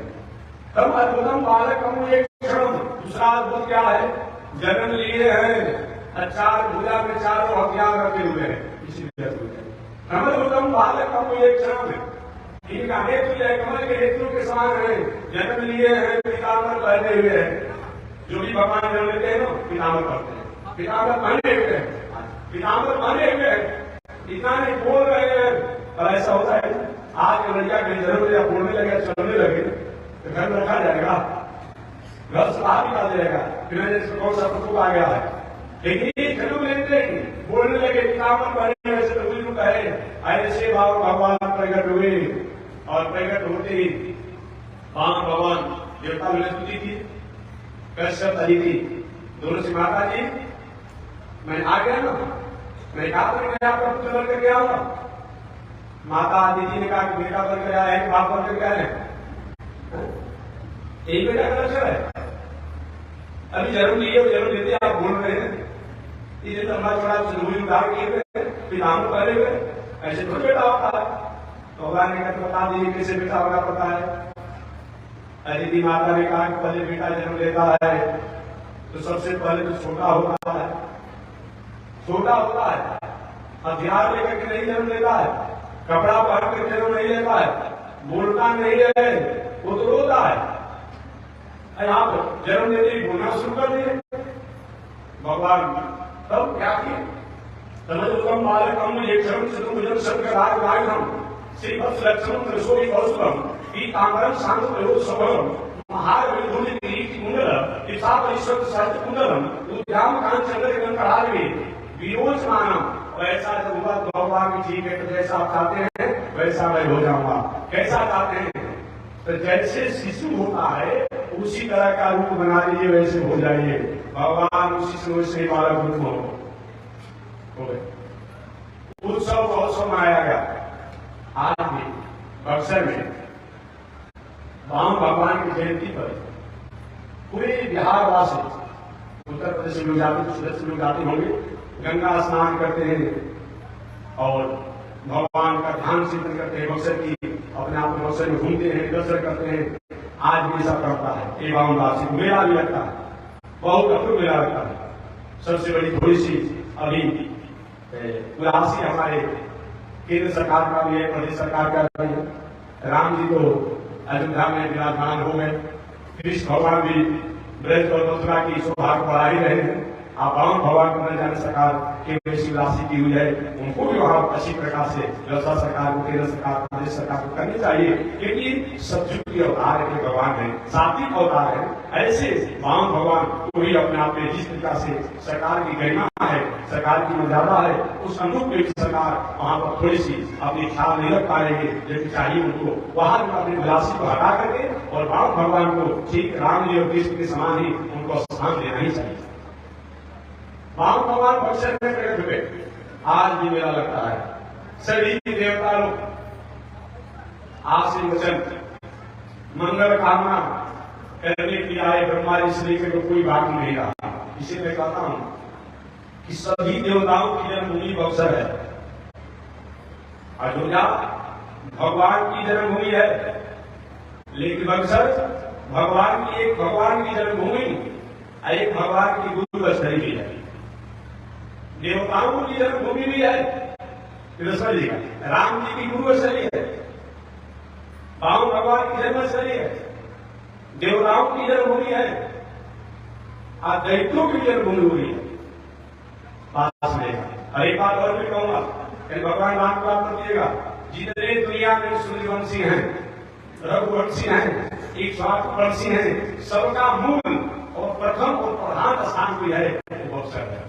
तम अद्भुतम बालक हम मुझे क्षण। दूसरा अद्भुत क्या है? जन्म लिए हैं, चार भुजा में चारों हथियार रखे हुए हैं, इसलिए अद्भुत है। तम अद्भुतम बालक हम मुझे क्षण। इनका नेत्र है कमल के नेत्रों के समान है, जन्म लिए हैं, पीताम्बर पहने हुए हैं। जो भी भगवान जन्म लेते हैं ना पीताम्बर पहनते हैं, पीताम्बर पहने हुए हैं, पीताम्बर पहने हुए हैं। इतना नहीं बोल रहे हैं। और ऐसा होता है आज के लड़का कहीं जन्म लिया, बोलने लगे, चलने लगे तो घर में रखा जाएगा, घर से बाहर निकाल जाएगा, फिर कौन सा कुटुंब आ गया है। लेकिन ये जन्म लेते बोलने लगे पीताम्बर पहने हुए, तो बुजुर्ग कहे ऐसे भगवान प्रकट हुए। और प्रकट होते ही बावन भगवान देवता ने स्तुति की। कश्यप अदिति दोनों से माता जी मैं आ गया ना, मैं कहा था मैं आपका पुत्र बनकर गया हूँ। माता अदिति ने कहा कि बेटा बनकर आया है, बाप बनकर गया है, यही बेटा का लक्षण है। अभी जन्म लिए जन्म लेते आप बोल रहे हैं, इसे लंबा चौड़ा जरूरी उदाहरण किए पिताम्बर पहले हुए, ऐसे तो बेटा होता है। भगवान ने कहा बता दीजिए कैसे बेटा होगा, पता है। अदिति माता ने कहा कि पहले बेटा जन्म लेता है तो सबसे पहले तो छोटा होता है, छोटा होता है, हथियार लेकर के नहीं जन्म लेता है, कपड़ा पहन कर जन्म नहीं लेता है, बोलता नहीं है, वो तो रोता है। आप जन्म लेते ही बोलना शुरू कर दिए। भगवान तब क्या किए? तमद्भुतम बालकं मुजेक्षणं चतुर्भुजं शंखचक्रायुधं श्रीवत्सलक्ष्मं गलशोभिकौस्तुभं पीताम्बरं शान्तपयोधसौभगं महारविन्दुर्जकिरीटिकुण्डलं तीर्थापरिसप्तसहस्रकुन्तलं मूर्त्यामिकाञ्चङ्करकङ्कणाभिः विलोचमानं। वैसा जब हुआ तो भगवान की ठीक है, तो जैसा आप चाहते हैं वैसा मैं हो जाऊंगा। कैसा चाहते हैं? तो जैसे शिशु होता है उसी तरह का रूप बना लीजिए, वैसे हो जाइए। भगवान उसी से वैसे बालक रूप हो गए। उत्सव महोत्सव मनाया गया आज भी बक्सर में बावन भगवान की जयंती पर। पूरे बिहार वासी, उत्तर प्रदेश से लोग जाते, सूरत से लोग जाते होंगे, गंगा स्नान करते हैं और भगवान का ध्यान चिंतन करते हैं। बक्सर की अपने आप में बक्सर में घूमते हैं, दर्शन करते हैं। आज भी ऐसा करता है। ये बावन वासी मेला भी लगता है, बहुत अपूर्व मेला लगता है। सबसे बड़ी थोड़ी सी अभी उदासी हमारे केंद्र सरकार का भी है, प्रदेश सरकार का भी है। राम जी तो अयोध्या में विराजमान हो गए, कृष्ण भगवान भी ब्रज और मथुरा की शोभा को बढ़ा ही रहे हैं। आप बावन भगवान को न जाने सरकार के शिवराशि की हुई है, उनको भी वहां अच्छी प्रकार से व्यवस्था सरकार को, केंद्र सरकार, प्रदेश सरकार को करनी चाहिए, क्योंकि सतयुग के अवतार के भगवान है, सात्विक अवतार है। ऐसे बावन भगवान को भी अपने आप में जिस प्रकार से सरकार की गरिमा है सरकार की मर्यादा है, उस अनुरूप में सरकार वहां पर थोड़ी सी अपनी ख्याल नहीं रख पा रही है, जो चाहिए उनको वहां अपनी विलासी को हटा करके और राम भगवान को ठीक राम जी और कृष्ण के समान ही उनको स्थान देना ही चाहिए। राम भगवान बक्सर में प्रकट हुए, आज भी मेला लगता है। सभी देवता लोग आशीर्वचन मंगल कामना करने के लिए आए, ब्रह्मा जी से लेकर कोई बाकी नहीं रहा। इसे मैं कहता हूं कि सभी देवताओं की जन्मभूमि बक्सर है। अयोध्या भगवान की जन्मभूमि है, लेकिन बक्सर भगवान की जन्मभूमि, एक भगवान की गुरु स्थली भी है। देवताओं की जन्मभूमि भी है, बृहस्पति जी का, राम जी की गुरु स्थली है, राम भगवान की जन्मस्थली है, देवताओं की जन्मभूमि है, दैत्यों की जन्मभूमि हुई है पास में। और एक बात और भी कहूंगा, भगवान राम को आप रखिएगा, जितने दुनिया में सूर्यवंशी हैं, रघुवंशी हैं, एक स्वार्थवंशी हैं, सबका मूल और प्रथम और प्रधान स्थान कोई है वो बक्सर है।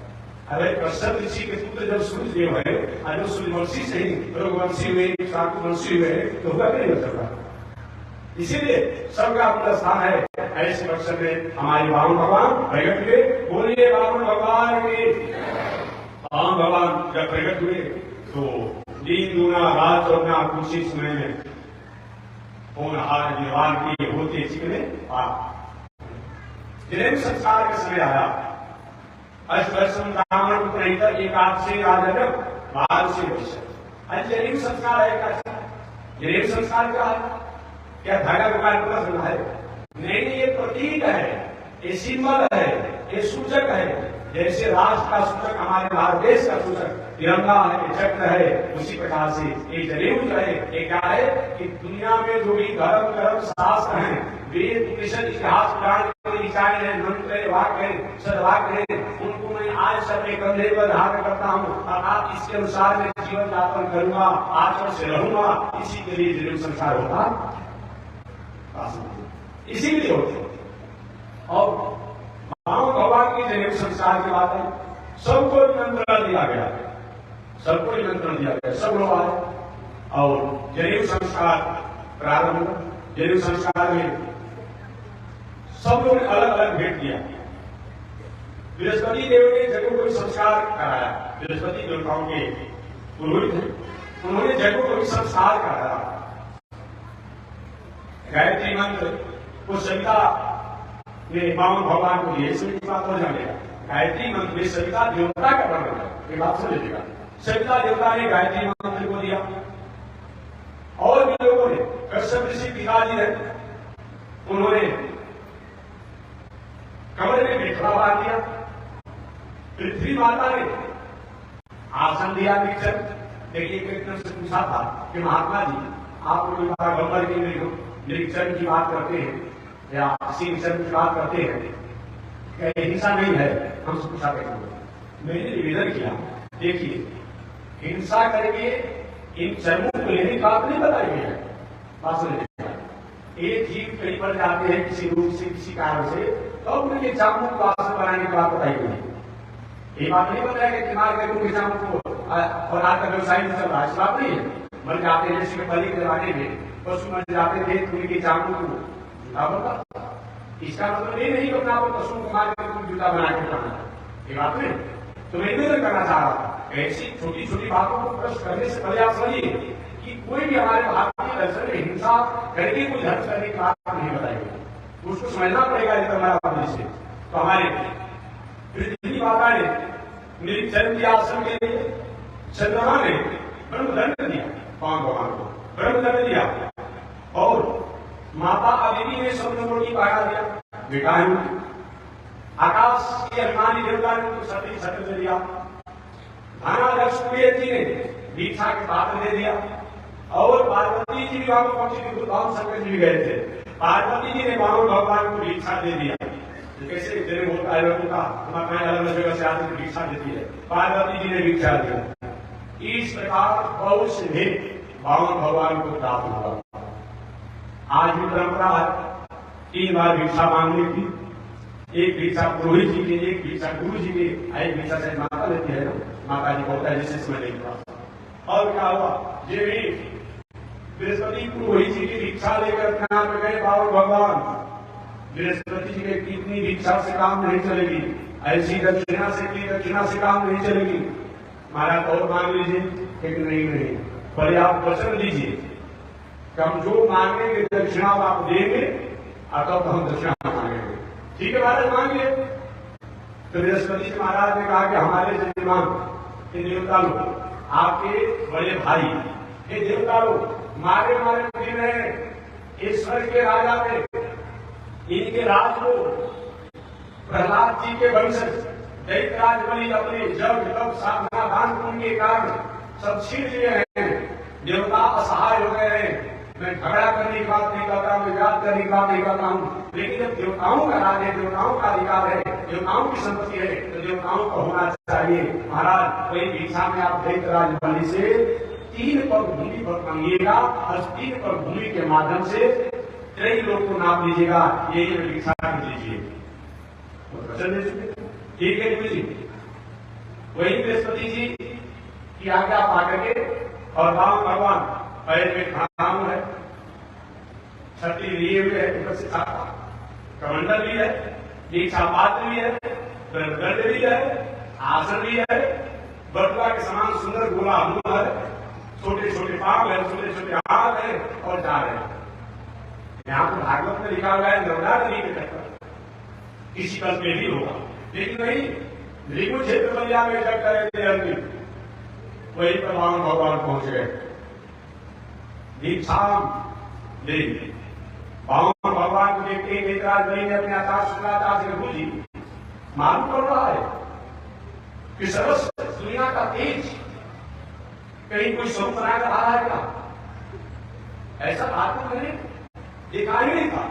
अरे कश्यप ऋषि के पुत्र जब सूर्यदेव है, जो सूर्यवंशी से ही रघुवंशी हुए, स्वार्थवंशी हुए, तो हुआ नहीं हो सकता। इसीलिए सबका अपना स्थान है। ऐसे बक्सर में हमारे वामन भगवान प्रकट हुए, बोलिए वामन भगवान के। वामन भगवान जब प्रकट हुए तो दिन दूना रात चौगुना कुछ ही समय में होनहार निर्वाण के होते चिकने जन्म संस्कार का समय आया। अष्टवर्षम ब्राह्मण पुत्र एकादशी राजनक बाल से जन्म संस्कार है क्या? जन्म संस्कार क्या है? क्या धागा दुकान पर सुना है? नहीं, ये प्रतीक है, ये सिंबल है, ये सूचक है। जैसे राष्ट्र का सूचक हमारे भारत देश का सूचक तिरंगा है, चक्र है, उसी प्रकार से ये जनेऊ जो है, ये क्या है कि दुनिया में जो भी धर्म कर्म शास्त्र हैं, वेद उपनिषद इतिहास पुराण के विचार हैं, मंत्र वाक्य हैं, सदवाक्य हैं, उनको मैं आज सबके कंधे पर धारण करता हूँ और आप इसके अनुसार मैं जीवन यापन करूंगा, आचरण से रहूंगा। इसी के लिए जनेऊ संस्कार होता, इसीलिए होते। और भगवान की जनेऊ संस्कार के बाद सबको निमंत्रण दिया गया, सबको निमंत्रण दिया गया, सब लोग आए और जनेऊ संस्कार प्रारंभ हुआ। जनेऊ संस्कार में सब लोगों ने अलग अलग भेंट दिया। बृहस्पति देव ने जगह को संस्कार कराया, बृहस्पति देवताओं के पुरोहित थे, उन्होंने जगह को संस्कार कराया। गायत्री मंत्र को सविता ने वामन भगवान को दिए, इसमें बात हो जाएगा। गायत्री मंत्र में सविता देवता का वर्णन है, ये बात समझिएगा। सविता देवता ने गायत्री मंत्र को दिया और भी लोगों ने, कश्यप ऋषि पिताजी है, उन्होंने कमर में बिखरा बांध दिया। पृथ्वी माता ने आसन दिया। देखिए कृष्ण से पूछा था कि महात्मा जी आप गंबर के निरीक्षण की बात करते हैं या सिंचन की बात करते हैं, क्या हिंसा नहीं है? हमसे पूछा करेंगे। मैंने निवेदन किया, देखिए हिंसा करके इन चर्मों को लेने की बात नहीं बताई गई है। बात समझिएगा, एक जीव कहीं पर जाते हैं किसी रूप से, किसी कारण से, तो उनके चामू को आसन बनाने की बात बताई गई है। ये बात नहीं बताया कि मार कर उनके चामू को और आज का व्यवसाय नहीं चल रहा है, इस बात नहीं है। मर जाते हैं, जैसे बलि के जमाने में पशु मर जाते थे तो उनके चामू को जूता बनता। इसका मतलब ये नहीं अपना पशु को मार कर जूता बना के खाना, ये बात नहीं। तो मैं निवेदन करना चाह रहा था, ऐसी छोटी छोटी बातों को प्रश्न करने से पहले आप समझिए कि कोई भी हमारे भारतीय दर्शन में हिंसा करके कोई धर्म करने की बात नहीं बताएगी, उसको समझना पड़ेगा। हमारा उद्देश्य तो हमारे पृथ्वी माता ने निरीक्षण किया आसन के लिए, चंद्रमा ने ब्रह्मदंड दिया, कौन भगवान को ब्रह्मदंड दिया, और माता अदिति ने समुद्र की पाया दिया, विकायु आकाश के अभिमानी देवता ने तो सती छत्र दिया, धनाध्यक्ष कुबेर ने दीक्षा के पात्र दे दिया, और पार्वती जी भी वहां पहुंची थी, भगवान शंकर जी भी गए थे। पार्वती जी ने वामन भगवान को दीक्षा दे दिया। कैसे जन्म होता है लोगों का, हमारे अलग जगह से आदमी दीक्षा देती है, पार्वती जी ने दीक्षा दिया। इस प्रकार बहुत से भेद वामन भगवान को प्राप्त हुआ। आज भी परंपरा है 3 बार भिक्षा मांगने की, एक भिक्षा पुरोहित जी की, एक भिक्षा गुरु जी की, एक भिक्षा शायद माता लेती है ना, माता जी को होता है जिससे समय नहीं पड़ा। और क्या हुआ, ये भी बृहस्पति पुरोहित जी की भिक्षा लेकर कहाँ पे गए बाबा भगवान। बृहस्पति जी के कितनी भिक्षा से काम नहीं चलेगी, ऐसी दक्षिणा से की दक्षिणा से काम नहीं चलेगी। महाराज और मांग लीजिए, एक नहीं, पहले आप वचन दीजिए कि हम जो मांगेंगे दक्षिणा आप देंगे, तब तो हम दक्षिणा मांगेंगे। ठीक है महाराज, मांगिए। तो बृहस्पति जी महाराज ने कहा कि हमारे जजमान देवता लोग, आपके बड़े भाई ये देवता लोग मारे मारे फिर रहे, इस स्वर्ग के राजा थे, इनके राज को प्रहलाद जी के वंशज दैत्यराज बलि अपने जब तब साधना दान पुण्य के कारण सब छीन लिए हैं, देवता असहाय हो गए हैं। मैं झगड़ा करने की बात नहीं करता हूँ, विवाद करने की बात नहीं करता हूँ, लेकिन जब देवताओं का राज है, देवताओं का अधिकार है, देवताओं की संपत्ति है, तो देवताओं को होना चाहिए। महाराज वही भिक्षा में आप दैत्यराज बलि से 3 पग भूमि पर मांगिएगा और 3 पग भूमि के माध्यम से कई लोग को नाप लीजिएगा, यही भिक्षा दीजिए। ठीक है गुरु जी। वही बृहस्पति जी की आज्ञा पाकर के और राम भगवान पैर में खाम है, छतरी लिए हुए है, ऊपर से कमंडल भी है, दीक्षा पात्र भी है, दंड भी है, आसन भी है, बटुआ के समान सुंदर गोला मुंह है, छोटे छोटे पांव है, छोटे छोटे हाथ है और जा रहे हैं। यहाँ तो भागवत में लिखा हुआ है नवरात्र नहीं के चक्कर किसी कल में भी होगा, लेकिन नहीं, रिगु क्षेत्र बलिया में जब करे अंतिम वही पर भगवान पहुंच गए। दीक्षा दे भगवान को देखते दैत्यराज बलि ने अपने आचार्य शुक्राचार्य से पूछी, मालूम पड़ रहा है कि सर्वस्व दुनिया का तेज कहीं कोई स्वरूप बनाकर आ रहा है क्या? ऐसा बात तो मैंने देखा ही नहीं था।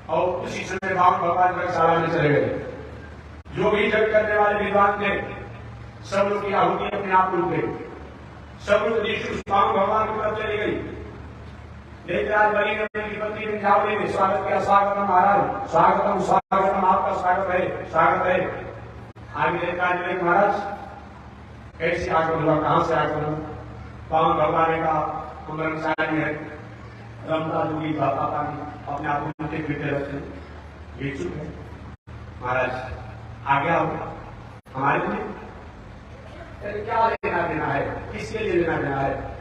और उसी समय भगवान रक्षाला में चले गए। जो भी जग करने वाले विद्वान थे सब लोग की आहुति अपने आप रुक गई, सब लोग भगवान की तरफ चली गई। दैत्यराज बलि ने अपनी पत्नी निजावली ने स्वागत किया, स्वागतम महाराज, स्वागतम स्वागतम, आपका स्वागत है, स्वागत है। आगे दैत्यराज बलि महाराज कैसे आगमन हुआ, कहां से आगमन हुआ? पावन भगवान ने कहा हम ब्रह्मचारी है, रमता जोगी पापा अपने आप को फिरते रहते हैं, भिक्षुक है। महाराज आज्ञा हो हमारे लिए क्या लेना देना है, किसके लिए लेना देना है?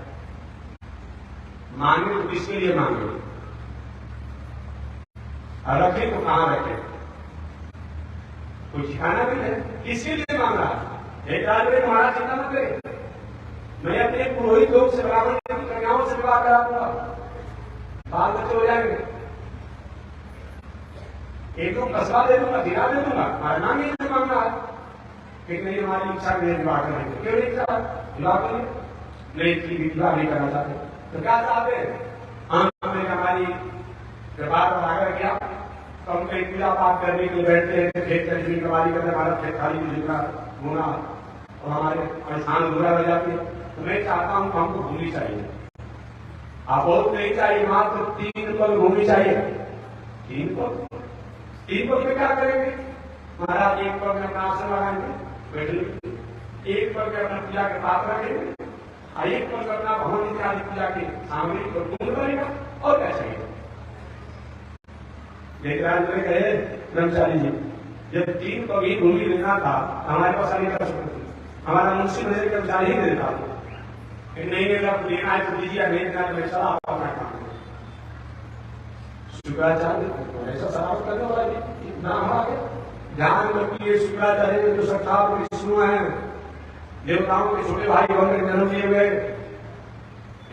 मांगे तो किसके लिए मांगे, रखे तो कहां रखे, कोई ठिकाना भी है, किसके लिए मांग रहा है? एक राज में महाराज चिंता मत करे, मैं अपने पुरोहित लोग से ब्राह्मण की कन्याओं से विवाह करा दूंगा, बाल बच्चे हो जाएंगे, एक तो कस्बा दे दूंगा, गिरा दे दूंगा, मारना नहीं मांगना है। लेकिन नहीं, हमारी इच्छा नहीं विवाह करेंगे, क्यों नहीं इच्छा विवाह करेंगे, नहीं विवाह नहीं करना चाहते, तो क्या चाहते हैं? हमने हमारी बात आगर किया तो हम कहीं पूजा पाठ करने के लिए बैठते हैं, खेत का जमीन कमारी करते, हमारा खेत खाली गुजरना होना और हमारे स्थान बुरा हो जाती है। तो मैं चाहता हूं कि हमको भूमि चाहिए, आप बहुत नहीं चाहिए, मात्र 3 पग भूमि चाहिए। 3 पग में क्या करेंगे? महाराज एक पग में अपना आसन लगाएंगे, बैठेंगे, एक पग में अपना पूजा के पात्र रखेंगे, एक पग अपना भवन इत्यादि पूजा की सामग्री को ढूंढ करेगा, और क्या चाहिए? दैत्यराज ने कहे ब्रह्मचारी जी, जब 3 पग ही भूमि लेना था हमारे पास नहीं कर सकते, हमारा मुंशी नजर कर्मचारी ही देता था, नहीं देना लेना है तो दीजिए, नहीं देना तो चला अपना काम। शुक्राचार्य ऐसा सवाल करने वाला नाम आ गया, ध्यान रखिए। शुक्राचार्य ने जो सखाव विष्णु है, देवताओं के छोटे भाई बनकर जन्म लिए हुए,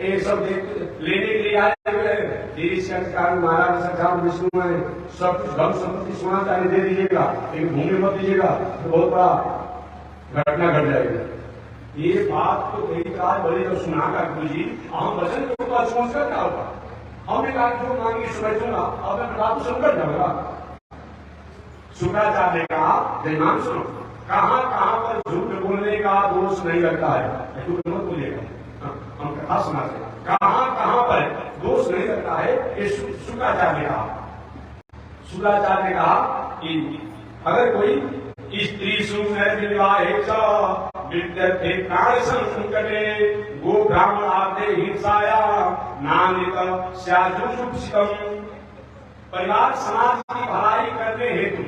ये सब लेने के लिए आए हुए, महाराज सखाव विष्णु है, सब कुछ धन संपत्ति सोना चांदी दे दीजिएगा, लेकिन भूमि मत दीजिएगा, तो बहुत बड़ा घटना घट जाएगी। ये बात तो दैत्यराज बलि जब सुनागा गुरु जी, हम वचन के ऊपर सोचकर क्या होगा? हमने कहा जो मांगी समझ दूंगा, अब मैं बात सुनकर जाऊंगा। शुक्राचार्य ने कहा जयमान सुनो, कहां कहां पर झूठ बोलने का दोष नहीं लगता है, झूठ मत बोलिएगा, हम कथा सुनाते हैं, कहां कहां पर दोष नहीं लगता है, ये शुक्राचार्य ने कहा। शुक्राचार्य ने कहा कि अगर कोई स्त्री सुनर विवाहे विद्यते प्राण संकटे गो ब्राह्मण आते हिंसाया नानित स्याजुषुप्सितम्। परिवार समाज की भलाई करने हेतु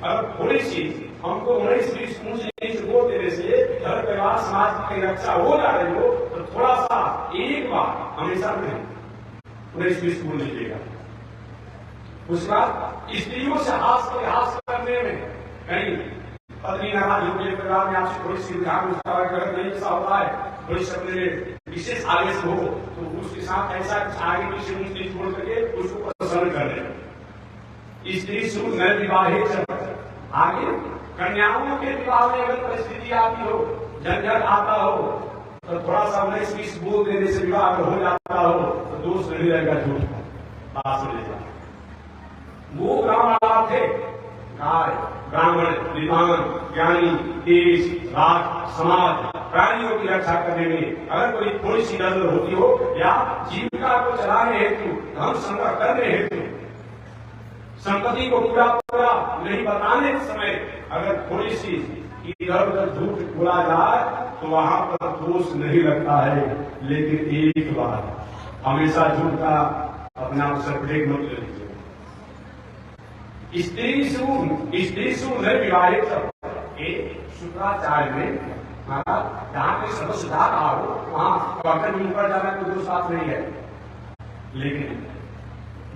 अगर थोड़ी सी हमको 19-20 ऊंच नीच बोल देने से घर परिवार समाज की रक्षा हो जा रही हो तो थोड़ा सा एक बार हमेशा नहीं 19-20 बोल लीजिएगा। उसके बाद स्त्रियों से हास करने में कहीं पत्नी नाराज हो गई, परिवार में आपसे थोड़ी सी ध्यान नहीं ऐसा होता है, थोड़ी सी अपने विशेष आवेश हो तो उसके साथ ऐसा आगे पीछे ऊंच नीच बोल करके उसको प्रसन्न कर दें। स्त्री शुरू नर विवाहे आगे कन्याओं के विवाह में अगर परिस्थिति आती हो, झंझट आता हो तो थोड़ा सा 19-20 बोल देने से विवाह हो जाता हो तो दोष नहीं रहेगा। झूठ बात सुन लीजिए। वो ब्राह्मण थे, गाय ब्राह्मण विद्वान ज्ञानी देश राष्ट्र समाज प्राणियों की रक्षा करने में अगर कोई थोड़ी सी नजर होती हो या जीविका को चलाने हेतु धन संग्रह करने हेतु संपत्ति को पूरा नहीं बताने के समय अगर थोड़ी सी इधर उधर झूठ बोला जाए तो वहां पर दोष नहीं लगता है। लेकिन एक बार हमेशा झूठ का अपना सर्टिफिकेट मत ले लीजिए। स्त्री से उन्हें विवाहित शुक्राचार्य में जहां पे सब सुधार रहा हो वहां डॉक्टर में ऊपर जाना कोई दोष बात नहीं है, लेकिन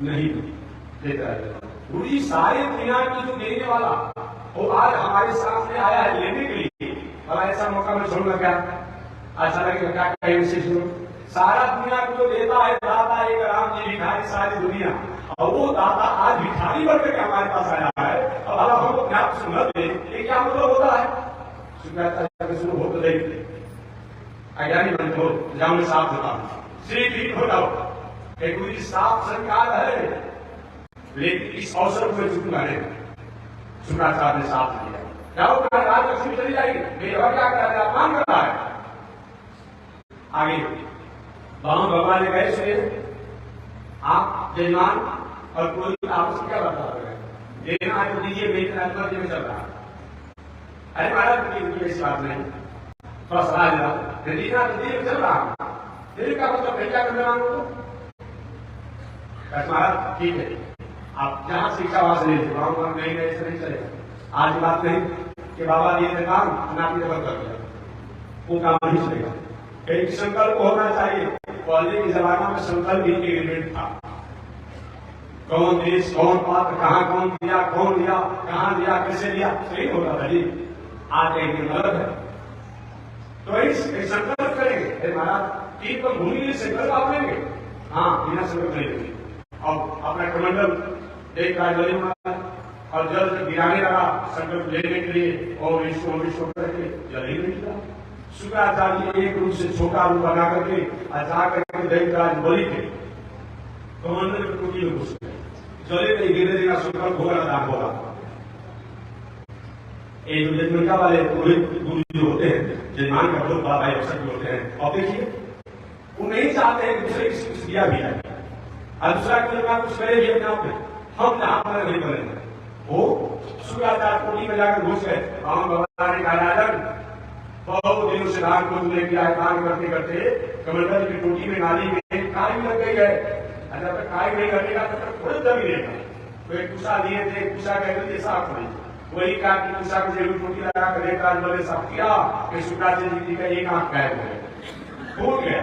नहीं देता है। पूरी सारी दुनिया की जो देने वाला वो आज हमारे सामने आया है लेने के लिए, और ऐसा मौका में छोड़ना क्या अच्छा लगेगा? क्या कहेंगे? सारा दुनिया को जो देता है दाता एक राम जी भिखारी सारी दुनिया, और वो दाता आज भिखारी बन करके हमारे पास आया है। अब अगर हम अपने आप सुन दे ये क्या मतलब होता है? शुरू हो तो देखते अज्ञानी बन हो जाओ साफ होता श्री ठीक हो जाओ एक पूरी साफ सरकार है, लेकिन इस अवसर को चुकना है। शुक्राचार्य ने साथ दिया जाओ राजलक्ष्मी चली जाएगी, मेरा क्या कर रहा है? अपमान कर रहा है। आगे बावन भगवान ने कहे सुनिए, आप जजमान और कोई आपस में क्या बता रहे हैं? देना है तो दीजिए, बेचना है तो में चल रहा है। अरे महाराज ऐसी बात नहीं, थोड़ा सलाह देना दीना तो दीजिए चल रहा है, दिल का मतलब क्या करने मांगो महाराज ठीक है, आप जहां शिक्षा वहां से ले लीजिए, वहां नहीं ऐसे नहीं चलेगा। आज बात नहीं कि बाबा ये काम नापी जबर कर दिया, वो काम नहीं चलेगा। एक संकल्प होना चाहिए। पहले के जमाना में संकल्प ही एग्रीमेंट था, कौन देश कौन पात्र कहाँ कौन दिया कौन दिया कहाँ दिया कैसे दिया सही होता था जी। आज एक गलत है, तो इस संकल्प करेंगे महाराज तीन पर भूमि संकल्प आप लेंगे, हाँ बिना संकल्प लेंगे। और अपना कमंडल एक राजबली और जल गिराने लगा संकल्प लेने के लिए, और विश्व करके जल ही नहीं गिरा। शुक्राचार्य एक रूप से छोटा रूप बना करके जा करके दैवराज बलि थे कमंडल की टोटी में घुस गए, जले नहीं गिरने देगा संकल्प होगा दान होगा। एक जजमिका वाले गुरु जो होते हैं जजमान का बहुत बड़ा भाई अवसर भी होते हैं, और देखिए वो नहीं चाहते हैं दूसरे किसी कुछ दिया भी है और दूसरा कुछ करे भी अपने आप में, हम जहां पर नहीं करेंगे। वो शुक्राचार्य टोटी में जाकर घुस गए, राम भगवान ने कहा राजन बहुत दिनों से दान को लेके आए, दान करते करते कमंडल की टोटी में नाली में काई लग गई है, जब तक काई नहीं लगेगा तब तक थोड़ी जमी रहेगा। तो एक कुशा दिए थे, कुशा कहते साफ नहीं, वही कहा कि कुशा को जरूर टोटी लगा कर एक राज बने साफ किया कि शुक्राचार्य जी का एक आंख गायब हो टूट गया।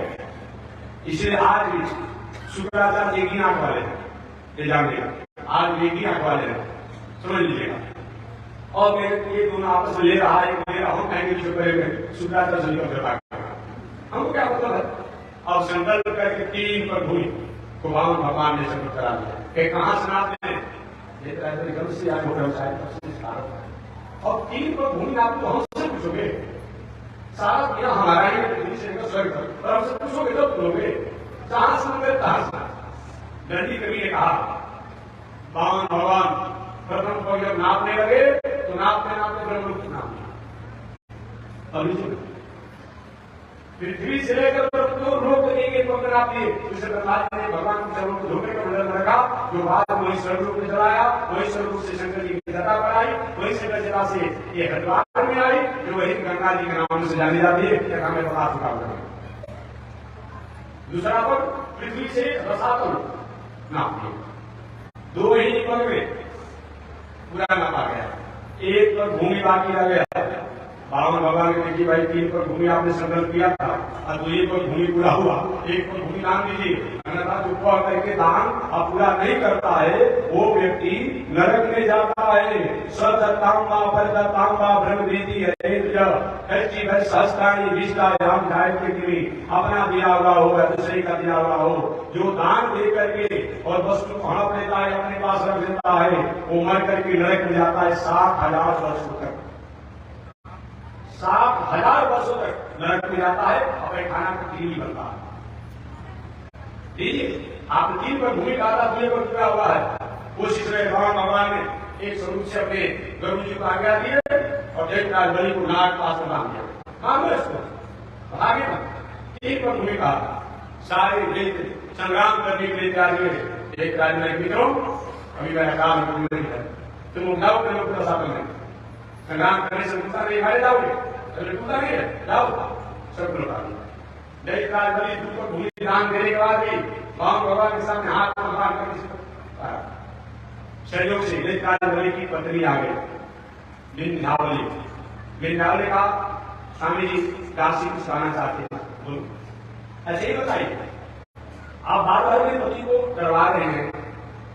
इसलिए आज भी शुक्राचार्य एक ही आंख वाले ये जानिएगा, आज एक ही आंख वाले हैं, समझ लीजिएगा। और मेरे ये दोनों आपस में ले रहा है, मेरा हम कहेंगे शुक्राचार्य जी का हमको क्या मतलब है? अब संकल्प करके तीन पर भूमि को भगवान ने संकल्प करा दिया, कहां से नाप लें और तीन पर भूमि आप तो हमसे पूछोगे, सारा दुनिया हमारा ही और हमसे पूछोगे तो बोलोगे जहां से मंदिर कहां से। दंडी कवि ने कहा बावन भगवान प्रथम को जब नापने लगे तो नापते नापते ब्रह्म नाप पृथ्वी से लेकर तो लोग एक एक पकड़ आती है। उसे ब्रह्मा जी ने भगवान के चरणों को धोखे का मंडल रखा, जो बाद वही स्वरूप में चलाया, वही स्वरूप से शंकर जी की जटा पर आई, वही शंकर जटा से ये हरिद्वार में आई, जो वही गंगा जी के नाम से जानी जाती है। क्या हमें बता चुका होगा। दूसरा पद पृथ्वी से रसातल नाप के 2 ही पद में पूरा नापा गया। एक पद भूमि बाकी रह गया। बावन भगवान ने देखी भाई 3 पर भूमि आपने संकल्प किया था और 2 पर भूमि पूरा हुआ, 1 पर भूमि दान दीजिए। अन्यथा जो कह करके दान अब पूरा नहीं करता है वो व्यक्ति नरक में जाता है। सदत्तांबा परदत्तांबा ब्रह्म रीति है कैसी भाई सहस्त्राणी विष्टा याम जाए के अपना दिया हुआ हो या दूसरे का दिया हुआ हो, जो दान दे करके और वस्तु को हड़प लेता है अपने पास रख लेता है, वो मर करके नरक में जाता है 60,000 वर्षों तक। 60,000 वर्षों तक नरक में जाता है। अपने खाना का तीन ही बनता है। आप 3 पर भूमि का था, 2 पर पूरा हुआ है। कोशिश रहे भगवान ने एक स्वरूप से अपने गुरु जी को आज्ञा दी और जयराज बलि को नाग पास में बांध दिया। मांगो इसको आगे ना 3 पर भूमि का सारे संग्राम करने के लिए तैयार हुए। जयराज ने मित्रों अभी मेरा काम नहीं है, तुम उठाओ कर लो प्रशासन में संग्राम करने से पूछा नहीं, मारे जाओगे पूछा नहीं है, जाओ सब लोग जयराज बलि को भूमि दान देने के बाद भी भगवान के सामने हाथ भगवान कर सहयोग से जयराज बलि की पत्नी आ गई विंध्यावली। विंध्यावली का स्वामी जी काशी को सुनाना चाहते हैं। ऐसे ही बताइए आप बार बार अपने पति को डरवा रहे हैं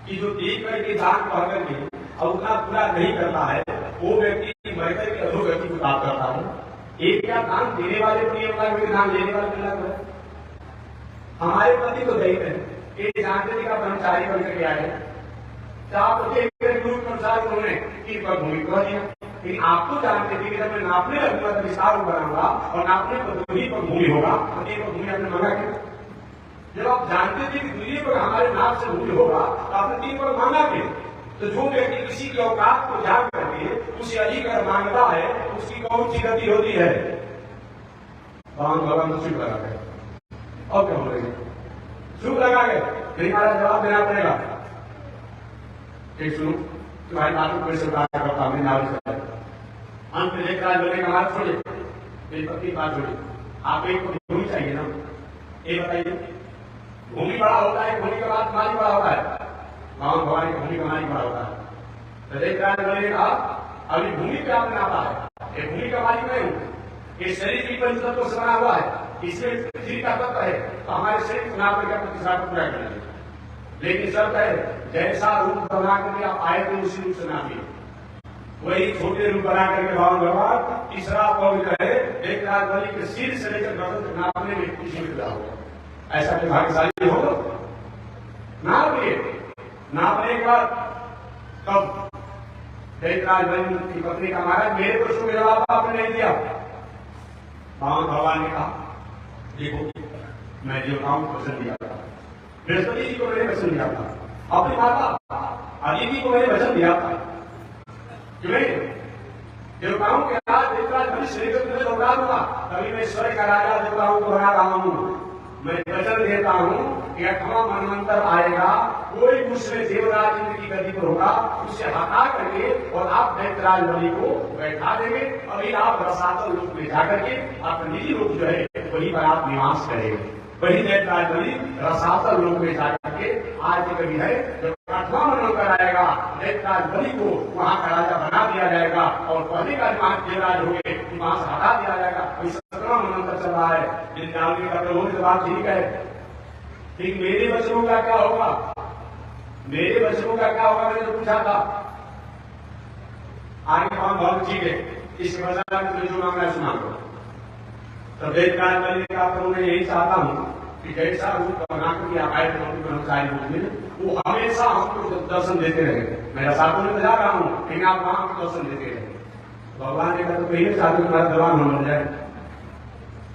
कि जो देख करके दान पढ़ करके और उतना पूरा नहीं करता है वो व्यक्ति मर करके अधोगति को प्राप्त करता है। एक क्या दान देने वाले को नहीं होता है, दान लेने वाले मिला तो है। हमारे पति तो दैव है, ये जानते थे का ब्रह्मचारी बन करके आए, कर्मचारी उन्होंने 3 पर भूमि को दिया। लेकिन आप तो जानते थे कि जब मैं नापने लगूंगा तो विस्तार बनाऊंगा और नापने पर 2 पर भूमि होगा, तो 1 पर भूमि आपने मांगा क्यों? जब आप जानते थे कि 2 पर हमारे नाप से भूमि होगा तो आपने 3 पर मांगा क्यों? तो जो व्यक्ति किसी की औकात को जान करके उसे अधिक मांगता है उसकी कौन सी गति होती है? भगवान तो चुप लगा गए। और क्या हो रही है? चुप लगा गए, फिर हमारा जवाब देना पड़ेगा। एक सुनो तुम्हारी बात को कैसे करता हूं अंत में जयराज बोलने का हाथ छोड़े, मेरी पत्नी बात छोड़े, आप एक भूमि चाहिए ना, ये बताइए भूमि बड़ा होता है, भूमि के बाद मालिक बड़ा होता है। भगवान की भूमि का मालिक बड़ा होता है। तो जयराज बोलने का अभी भूमि पे आपने नापा है, ये भूमि का मालिक नहीं हूं, ये शरीर की पंचतत्व से बना हुआ है, इसमें पृथ्वी का तत्व है, तो हमारे शरीर को नाप करके प्रतिष्ठा को पूरा करेंगे। लेकिन शर्त है जैसा रूप बना करके आप आए थे उसी रूप से नापिए। वही छोटे रूप बना करके भगवान तीसरा पवित्र है, जयराज बलि के सिर से लेकर गर्दन तक नापने में कुछ मिलता होगा। ऐसा कोई भाग्यशाली होगा? नापिए, नापने के बाद तब जयराज बलि की पत्नी का महाराज मेरे को शुभ जवाब आपने नहीं दिया। भगवान ने कहा देखो मैं देवताओं को वचन दिया था, बृहस्पति जी को मैंने वचन दिया था, अपनी माता अदिति को मैंने वचन दिया था, क्यों नहीं? देवताओं के आज जयराज बलि शरीर में लौटा दूंगा, तभी मैं स्वर्ग का राजा देवताओं को बना रहा हूं। मैं वचन देता हूं कि 8वां मनवंतर आएगा, कोई मुझसे देवराज इंद्र की गति पर होगा, उसे हटा करके और आप जयराज बलि को बैठा देंगे। अभी आप रसातल लोक में जाकर के अपना निजी रूप जो है वहीं पर आप निवास करेंगे। वही जयराज बलि रसातल लोक में जाकर के आज के कभी है जब 8वां मनवंतर आएगा जयराज बलि को वहां का राजा बना दिया जाएगा और पहले का देवराज हो गए वहां से हटा दिया जाएगा। 17वां मनवंतर चल रहा है। जिन जानने का प्रभु की बात ठीक है, ठीक मेरे वचनों का क्या होगा? मेरे वचनों का क्या होगा मैंने तो पूछा था। आगे हम बहुत ठीक है, इस वचन में जो मामला सुना दो। तो जयराज बलि का प्रभु मैं यही चाहता हूं कि जैसा रूप बना करके आप आए कर्मचारी रूप में वो हमेशा हमको दर्शन देते रहे। मैं रसातल में जा रहा हूं लेकिन आप वहां को दर्शन देते रहे। भगवान ने कहा तो कहीं चाहते तुम्हारा दरबार न बन जाए,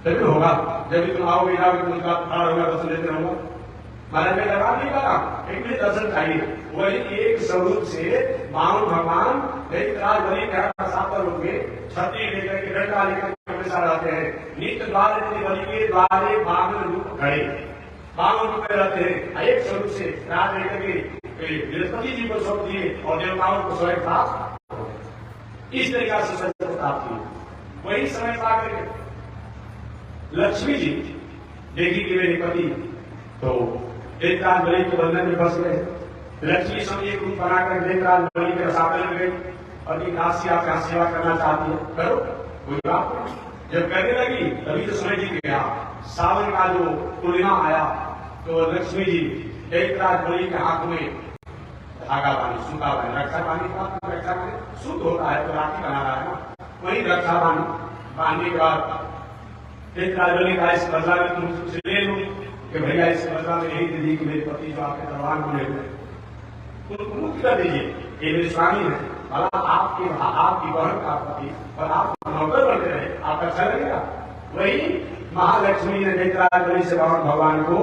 तभी होगा जब तुम आओगे जाओगे तो उसका खड़ा होगा दर्शन देते रहूंगा। महाराज मैं दरबार नहीं कर रहा, एक मुझे दर्शन चाहिए। वही एक स्वरूप से बावन भगवान जयराज बलि रसातल लोग में छत्री लेकर के डंडा लेकर हमेशा रहते हैं। नित्य द्वारे बलि के द्वारे बामन रूप खड़े, बामन रूप में रहते हैं। एक स्वरूप से रात लेकर के बृहस्पति जी को सौंप दिए और देवताओं को स्वयं था। इस तरीका से सत्य प्राप्त हुई। वही समय पाकर लक्ष्मी जी देखी कि मेरे पति तो देवराज बलि के बंधन में फंस गए। लक्ष्मी समय एक रूप बनाकर देवराज बलि के रसातल में गई और की दासी आपका सेवा करना चाहती है, करो, कोई बात नहीं। जब करने लगी तभी तो समय जी गया। सावन का जो पूर्णिमा आया तो लक्ष्मी जी देवराज बलि के हाथ में धागा बांधी, सूता बांधी, रक्षा बांधी। रक्षा बांधी सूत होता है तो राखी बना रहा है ना, वही रक्षा बांधने के बाद देवराज बलि का इस बदला में तुम मुझसे ले लो कि भैया इस बदला में यही दे दी कि मेरे पति जो आपके दरबार में हुए उनको मुक्त कर दीजिए, ये मेरे स्वामी है। भला आपकी बहन का पति और आप नौकर बनते रहे, आपका अच्छा लगेगा। वही महालक्ष्मी ने देवराज बलि से बामन भगवान को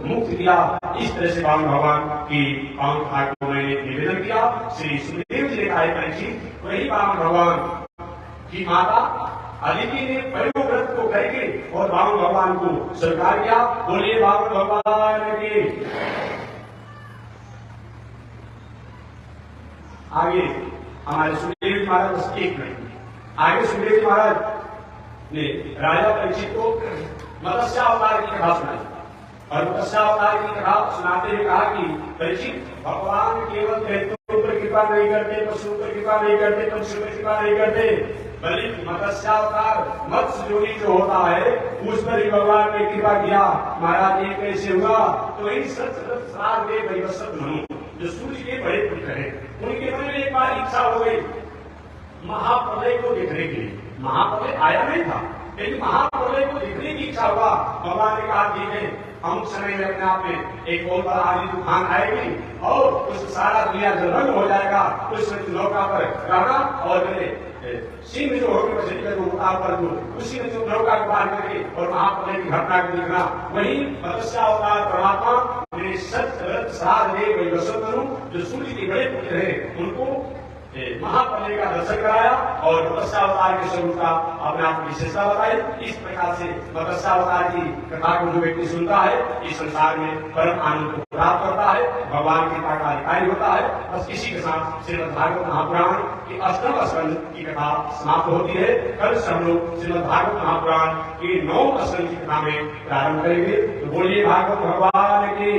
मुक्त किया। इस तरह से बामन भगवान की पावन घाटों में निवेदन किया। श्री सुखदेव जी ने कहा परीक्षित, वही बामन भगवान की माता अदिति ने पयोव्रत को करके और बामन भगवान को स्वीकार किया। बोलिए बामन भगवान की। आगे हमारे सुखदेव जी महाराज बस एक मिनट आगे सुखदेव जी महाराज ने राजा परीक्षित को मत्स्यावतार की कथा सुनाई और मत्स्यावतार की कथा सुनाते हुए कहा कि परीक्षित, भगवान केवल दैत्यों पर कृपा नहीं करते, पशुओं पर कृपा नहीं करते, पंछियों पर कृपा नहीं करते, बल्कि मत्स्यावतार मत्स्य योनि जो होता है उस पर ही भगवान ने कृपा किया। महाराज ये कैसे हुआ? तो इन सत्य वैवस्वत मनु जो सूर्य के बड़े पुत्र हैं, उनके मन में एक बार इच्छा हो गई महाप्रलय को देखने के लिए। महाप्रलय आया नहीं था, लेकिन महाप्रलय को देखने की इच्छा हुआ। भगवान ने कहा ठीक है, हम समय में अपने आप में एक बहुत बड़ा आदि तूफान आएगी और उस सारा दुनिया जलमग्न हो जाएगा। उस नौका पर रहना और मेरे सिंह जो होकर पर जो उसी में जो नौका को पार करके और महाप्रलय की घटना को देखना, वही मत्स्यावतार परमात्मा मेरे सत्य सार देव वैवस्वत मनु जो सूर्य के बड़े पुत्र हैं उनको महाप्रलय का दर्शन कराया और मत्स्यावतार के स्वरूप का अपने आप विशेषता बताई। इस प्रकार से मत्स्यावतार की कथा को जो व्यक्ति सुनता है इस संसार में परम आनंद को प्राप्त करता है, भगवान की कृपा का अधिकारी होता है। बस इसी के साथ श्रीमद् भागवत महापुराण की अष्टम स्कंद की कथा समाप्त होती है। कल से हम लोग श्रीमद् भागवत महापुराण की 9 स्कंद की कथा में प्रारंभ करेंगे। तो बोलिए भागवत भगवान की।